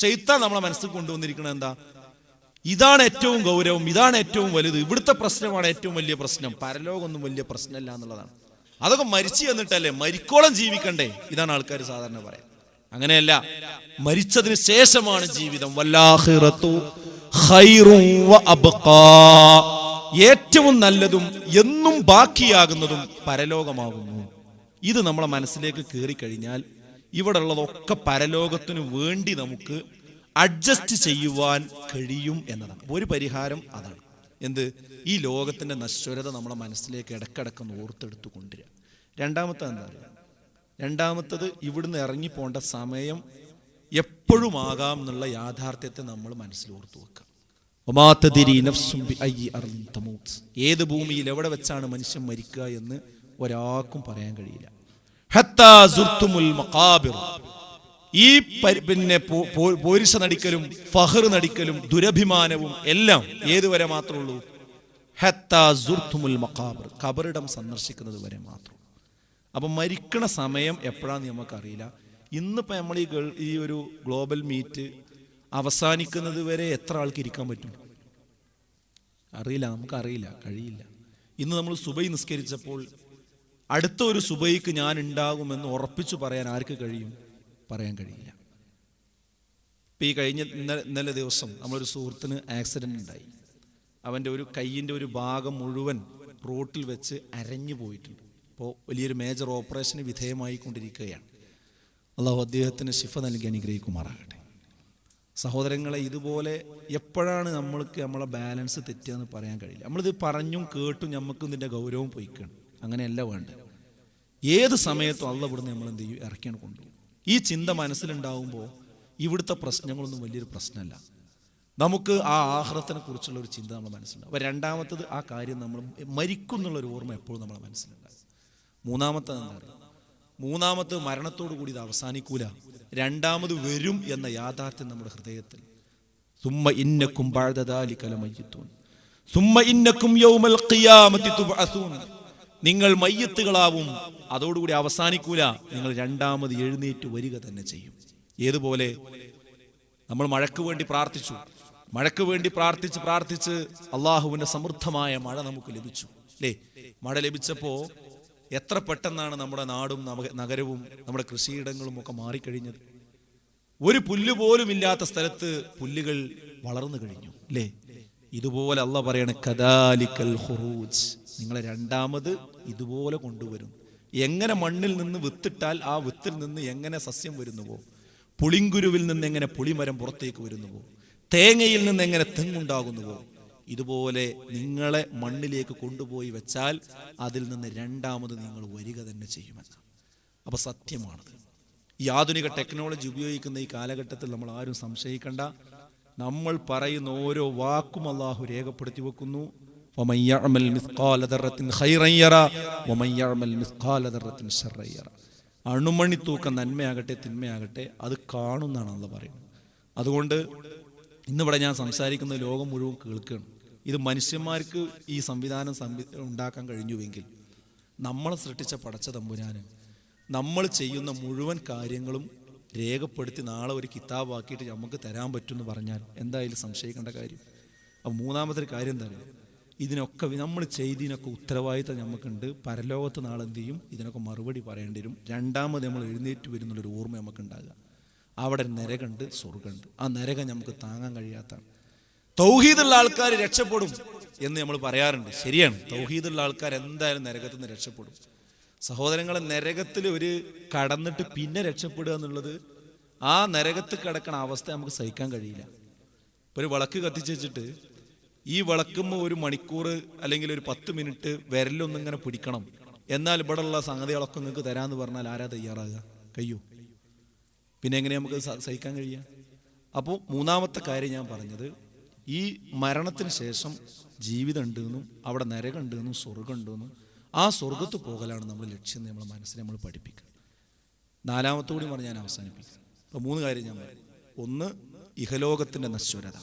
ശൈത്താൻ നമ്മളെ മനസ്സിൽ കൊണ്ടുവന്നിരിക്കുന്നത് എന്താ? ഇതാണ് ഏറ്റവും ഗൗരവം, ഇതാണ് ഏറ്റവും വലുത്, ഇവിടുത്തെ പ്രശ്നമാണ് ഏറ്റവും വലിയ പ്രശ്നം, പരലോകമൊന്നും വലിയ പ്രശ്നമല്ല എന്നുള്ളതാണ്. അതൊക്കെ മരിച്ചു എന്നിട്ടല്ലേ, മരിക്കോളം ജീവിക്കണ്ടേ, ഇതാണ് ആൾക്കാർ സാധാരണ പറയാം. അങ്ങനെയല്ല, മരിച്ചതിന് ശേഷമാണ് ജീവിതം. വല്ലാഖിറതു ഖൈറുൻ വഅബ്ഖാ, ഏറ്റവും നല്ലതും എന്നും ബാക്കിയാകുന്നതും പരലോകമാകുന്നു. ഇത് നമ്മളെ മനസ്സിലേക്ക് കയറി കഴിഞ്ഞാൽ ഇവിടെ ഉള്ളതൊക്കെ പരലോകത്തിനു വേണ്ടി നമുക്ക് അഡ്ജസ്റ്റ് ചെയ്യുവാൻ കഴിയും എന്നതാണ് ഒരു പരിഹാരം. അതാണ് എന്ത്? ഈ ലോകത്തിന്റെ നശ്വരത നമ്മളെ മനസ്സിലേക്ക് ഇടക്കിടക്ക് ഓർത്തെടുത്തു കൊണ്ടുവരിക. രണ്ടാമത്തെ എന്താ? രണ്ടാമത്തത് ഇവിടുന്ന് ഇറങ്ങിപ്പോണ്ട സമയം എപ്പോഴും ആകാം എന്നുള്ള യാഥാർത്ഥ്യത്തെ നമ്മൾ മനസ്സിൽ ഓർത്തു വെക്കുക. ഏത് ഭൂമിയിൽ എവിടെ വെച്ചാണ് മനുഷ്യൻ മരിക്കുക എന്ന് ഒരാൾക്കും പറയാൻ കഴിയില്ല. ഈ പിന്നെ പോരിശ നടിക്കലും ഫഹർ നടിക്കലും ദുരഭിമാനവും എല്ലാം ഏതുവരെ മാത്രമേ ഉള്ളൂ? ഹത്താ സുർത്തുമുൽ മഖാബിർ, ഖബറിടം സന്ദർശിക്കുന്നത് വരെ മാത്രം. അപ്പൊ മരിക്കണ സമയം എപ്പോഴാന്ന് നമുക്കറിയില്ല. ഇന്നിപ്പോ നമ്മൾ ഈ ഒരു ഗ്ലോബൽ മീറ്റ് അവസാനിക്കുന്നത് വരെ എത്ര ആൾക്ക് ഇരിക്കാൻ പറ്റും അറിയില്ല, നമുക്കറിയില്ല, കഴിയില്ല. ഇന്ന് നമ്മൾ സുബൈ നിസ്കരിച്ചപ്പോൾ അടുത്ത ഒരു സുബൈക്ക് ഞാൻ ഉണ്ടാകുമെന്ന് ഉറപ്പിച്ചു പറയാൻ ആർക്ക് കഴിയും? പറയാൻ കഴിയില്ല. ഇപ്പം ഈ കഴിഞ്ഞ ഇന്നലെ ദിവസം നമ്മളൊരു സുഹൃത്തിന് ആക്സിഡൻ്റ് ഉണ്ടായി. അവൻ്റെ ഒരു കയ്യിൻ്റെ ഒരു ഭാഗം മുഴുവൻ റോട്ടിൽ വെച്ച് അരഞ്ഞു പോയിട്ടുണ്ട്. ഇപ്പോൾ വലിയൊരു മേജർ ഓപ്പറേഷന് വിധേയമായിക്കൊണ്ടിരിക്കുകയാണ്. അള്ളാഹു അദ്ദേഹത്തിന് ശിഫ നൽകി അനുഗ്രഹിക്കുമാറാകട്ടെ. സഹോദരങ്ങളെ, ഇതുപോലെ എപ്പോഴാണ് നമ്മൾക്ക് നമ്മളെ ബാലൻസ് തെറ്റുകയെന്ന് പറയാൻ കഴിയില്ല. നമ്മളിത് പറഞ്ഞും കേട്ടും നമുക്ക് ഇതിൻ്റെ ഗൗരവം പൊയ്ക്കണം. അങ്ങനെയല്ല വേണ്ടത്. ഏത് സമയത്തും അള്ളാഹ് ഇവിടുന്ന് നമ്മൾ എന്ത് ചെയ്യും? ഇറക്കിയാണ് കൊണ്ടുപോകും. ഈ ചിന്ത മനസ്സിലുണ്ടാവുമ്പോൾ ഇവിടുത്തെ പ്രശ്നങ്ങളൊന്നും വലിയൊരു പ്രശ്നമല്ല. നമുക്ക് ആ ആഖിറത്തിനെ കുറിച്ചുള്ള ഒരു ചിന്ത നമ്മുടെ മനസ്സിലുണ്ടാവും. അപ്പോൾ രണ്ടാമത്തത്, ആ കാര്യം നമ്മൾ മരിക്കും എന്നുള്ളൊരു ഓർമ്മ എപ്പോഴും നമ്മുടെ മനസ്സിലുണ്ടാവും. മൂന്നാമത്തത് എന്താ പറയുക? മൂന്നാമത്തത് മരണത്തോടു കൂടി ഇത് അവസാനിക്കൂല, രണ്ടാമത് വരും എന്ന യാഥാർത്ഥ്യം നമ്മുടെ ഹൃദയത്തിൽ. സുമ്മ ഇന്നക്കും ബഅദ ദാലിക ലമയ്യിത്തൂൻ സുമ്മ ഇന്നക്കും യൗമൽ ഖിയാമത്തി തുബ്അസൂൻ, നിങ്ങൾ മയ്യത്തുകളാവും, അതോടുകൂടി അവസാനിക്കൂല, നിങ്ങൾ രണ്ടാമത് എഴുന്നേറ്റ് വരിക തന്നെ ചെയ്യും. ഏതുപോലെ നമ്മൾ മഴയ്ക്ക് വേണ്ടി പ്രാർത്ഥിച്ചു, മഴയ്ക്ക് വേണ്ടി പ്രാർത്ഥിച്ച് അള്ളാഹുവിൻ്റെ സമൃദ്ധമായ മഴ നമുക്ക് ലഭിച്ചു, അല്ലേ? മഴ ലഭിച്ചപ്പോൾ എത്ര പെട്ടെന്നാണ് നമ്മുടെ നാടും നഗരവും നമ്മുടെ കൃഷിയിടങ്ങളും ഒക്കെ മാറിക്കഴിഞ്ഞത്. ഒരു പുല്ല് പോലും ഇല്ലാത്ത സ്ഥലത്ത് പുല്ലുകൾ വളർന്നു കഴിഞ്ഞു, അല്ലേ? ഇതുപോലെ അള്ളാഹ് പറയാണ്, കദാലിക്കൽ ഖുറൂജ്, നിങ്ങളെ രണ്ടാമത് ഇതുപോലെ കൊണ്ടുവരും. എങ്ങനെ മണ്ണിൽ നിന്ന് വിത്തിട്ടാൽ ആ വിത്തിൽ നിന്ന് എങ്ങനെ സസ്യം വരുന്നുവോ, പുളിങ്കുരുവിൽ നിന്ന് എങ്ങനെ പുളിമരം പുറത്തേക്ക് വരുന്നുവോ, തേങ്ങയിൽ നിന്ന് എങ്ങനെ തെങ്ങുണ്ടാകുന്നുവോ, ഇതുപോലെ നിങ്ങളെ മണ്ണിലേക്ക് കൊണ്ടുപോയി വെച്ചാൽ അതിൽ നിന്ന് രണ്ടാമത് നിങ്ങൾ വരിക തന്നെ ചെയ്യുമെന്ന്. അപ്പൊ സത്യമാണത്. ഈ ആധുനിക ടെക്നോളജി ഉപയോഗിക്കുന്ന ഈ കാലഘട്ടത്തിൽ നമ്മൾ ആരും സംശയിക്കണ്ട. നമ്മൾ പറയുന്ന ഓരോ വാക്കും അള്ളാഹു രേഖപ്പെടുത്തി വെക്കുന്നു. അണുമണി തൂക്കം നന്മയാകട്ടെ തിന്മയാകട്ടെ അത് കാണുന്നതാണ് അള്ളാഹ് പറയുന്നത്. അതുകൊണ്ട് ഇന്നിവിടെ ഞാൻ സംസാരിക്കുന്നത് ലോകം മുഴുവൻ കേൾക്കുകയാണ്. ഇത് മനുഷ്യന്മാർക്ക് ഈ സംവിധാനം ഉണ്ടാക്കാൻ കഴിഞ്ഞുവെങ്കിൽ നമ്മളെ സൃഷ്ടിച്ച പടച്ച തമ്പുരാന് നമ്മൾ ചെയ്യുന്ന മുഴുവൻ കാര്യങ്ങളും രേഖപ്പെടുത്തി നാളെ ഒരു കിതാബാക്കിയിട്ട് നമുക്ക് തരാൻ പറ്റുമെന്ന് പറഞ്ഞാൽ എന്തായാലും സംശയിക്കേണ്ട കാര്യം. അപ്പോൾ മൂന്നാമത്തെ ഒരു കാര്യം എന്താണ്, ഇതിനൊക്കെ നമ്മൾ ചെയ്തതിനൊക്കെ ഉത്തരവാദിത്തം നമുക്കുണ്ട്. പരലോകത്ത് നാളെ എന്ത് ചെയ്യും, ഇതിനൊക്കെ മറുപടി പറയേണ്ടി വരും. രണ്ടാമത് നമ്മൾ എഴുന്നേറ്റ് വരുന്നുള്ളൊരു ഓർമ്മ നമുക്ക് ഉണ്ടാകുക. അവിടെ നരകമുണ്ട്, സ്വർഗമുണ്ട്. ആ നരകം നമുക്ക് താങ്ങാൻ കഴിയാത്തതാണ്. തൗഹീദുള്ള ആൾക്കാർ രക്ഷപ്പെടും എന്ന് നമ്മൾ പറയാറുണ്ട്. ശരിയാണ്, തൗഹീദുള്ള ആൾക്കാർ എന്തായാലും നരകത്തിൽ നിന്ന് രക്ഷപ്പെടും. സഹോദരങ്ങളെ, നരകത്തിൽ ഒരു കടന്നിട്ട് പിന്നെ രക്ഷപ്പെടുക എന്നുള്ളത്, ആ നരകത്തിൽ കിടക്കണ അവസ്ഥ നമുക്ക് സഹിക്കാൻ കഴിയില്ല. ഇപ്പോൾ ഒരു വിളക്ക് കത്തിച്ച് വെച്ചിട്ട് ഈ വിളക്കുമ്പോൾ ഒരു മണിക്കൂർ അല്ലെങ്കിൽ ഒരു 10 മിനിറ്റ് വിരലൊന്നിങ്ങനെ പിടിക്കണം, എന്നാൽ ഇവിടെ ഉള്ള സംഗതികളൊക്കെ നിങ്ങൾക്ക് തരാമെന്ന് പറഞ്ഞാൽ ആരാ തയ്യാറാകുക? കഴിയൂ? പിന്നെ എങ്ങനെ നമുക്ക് സഹിക്കാൻ കഴിയുക? അപ്പോൾ മൂന്നാമത്തെ കാര്യം ഞാൻ പറഞ്ഞത്, ഈ മരണത്തിന് ശേഷം ജീവിതം ഉണ്ടെന്നും അവിടെ നരകം ഉണ്ടെന്നും സ്വർഗം ഉണ്ടെന്നും ആ സ്വർഗത്ത് പോകലാണ് നമ്മൾ ലക്ഷ്യം, നമ്മളെ മനസ്സിനെ നമ്മൾ പഠിപ്പിക്കുക. നാലാമത്തോടി പറഞ്ഞ് ഞാൻ അവസാനിപ്പിക്കുക. അപ്പോൾ 3 കാര്യം ഞാൻ പറയും. 1, ഇഹലോകത്തിൻ്റെ നശ്വരത.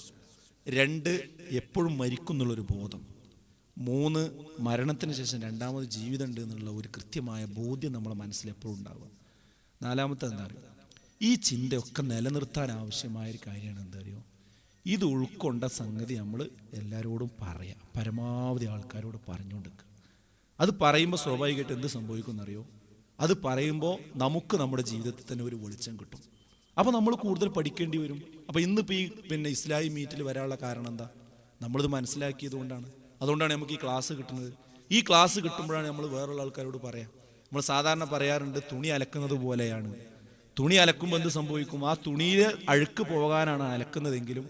2, എപ്പോഴും മരിക്കുന്നുള്ളൊരു ബോധം. 3, മരണത്തിന് ശേഷം രണ്ടാമത് ജീവിതം ഉണ്ട് എന്നുള്ള ഒരു കൃത്യമായ ബോധ്യം നമ്മളെ മനസ്സിൽ എപ്പോഴും ഉണ്ടാവുക. നാലാമത്തെ എന്താ പറയുക, ഈ ചിന്തയൊക്കെ നിലനിർത്താൻ ആവശ്യമായൊരു കാര്യമാണ് എന്താ അറിയോ, ഇത് ഉൾക്കൊണ്ട സംഗതി നമ്മൾ എല്ലാവരോടും പറയാം, പരമാവധി ആൾക്കാരോട് പറഞ്ഞുകൊണ്ടിരിക്കുക. അത് പറയുമ്പോൾ സ്വാഭാവികമായിട്ട് എന്ത് സംഭവിക്കുമെന്നറിയോ, അത് പറയുമ്പോൾ നമുക്ക് നമ്മുടെ ജീവിതത്തിൽ തന്നെ ഒരു വെളിച്ചം കിട്ടും. അപ്പോൾ നമ്മൾ കൂടുതൽ പഠിക്കേണ്ടി വരും. അപ്പോൾ ഇന്നിപ്പോൾ ഈ ഇസ്ലാഹി മീറ്റിൽ വരാനുള്ള കാരണം എന്താ, നമ്മളിത് മനസ്സിലാക്കിയത് കൊണ്ടാണ്. അതുകൊണ്ടാണ് നമുക്ക് ഈ ക്ലാസ് കിട്ടുന്നത്. ഈ ക്ലാസ് കിട്ടുമ്പോഴാണ് നമ്മൾ വേറുള്ള ആൾക്കാരോട് പറയാം. നമ്മൾ സാധാരണ പറയാറുണ്ട്, തുണി അലക്കുന്നത് പോലെയാണ്. തുണി അലക്കുമ്പോൾ എന്ത് സംഭവിക്കും, ആ തുണിയിൽ അഴുക്ക് പോകാനാണ് അലക്കുന്നതെങ്കിലും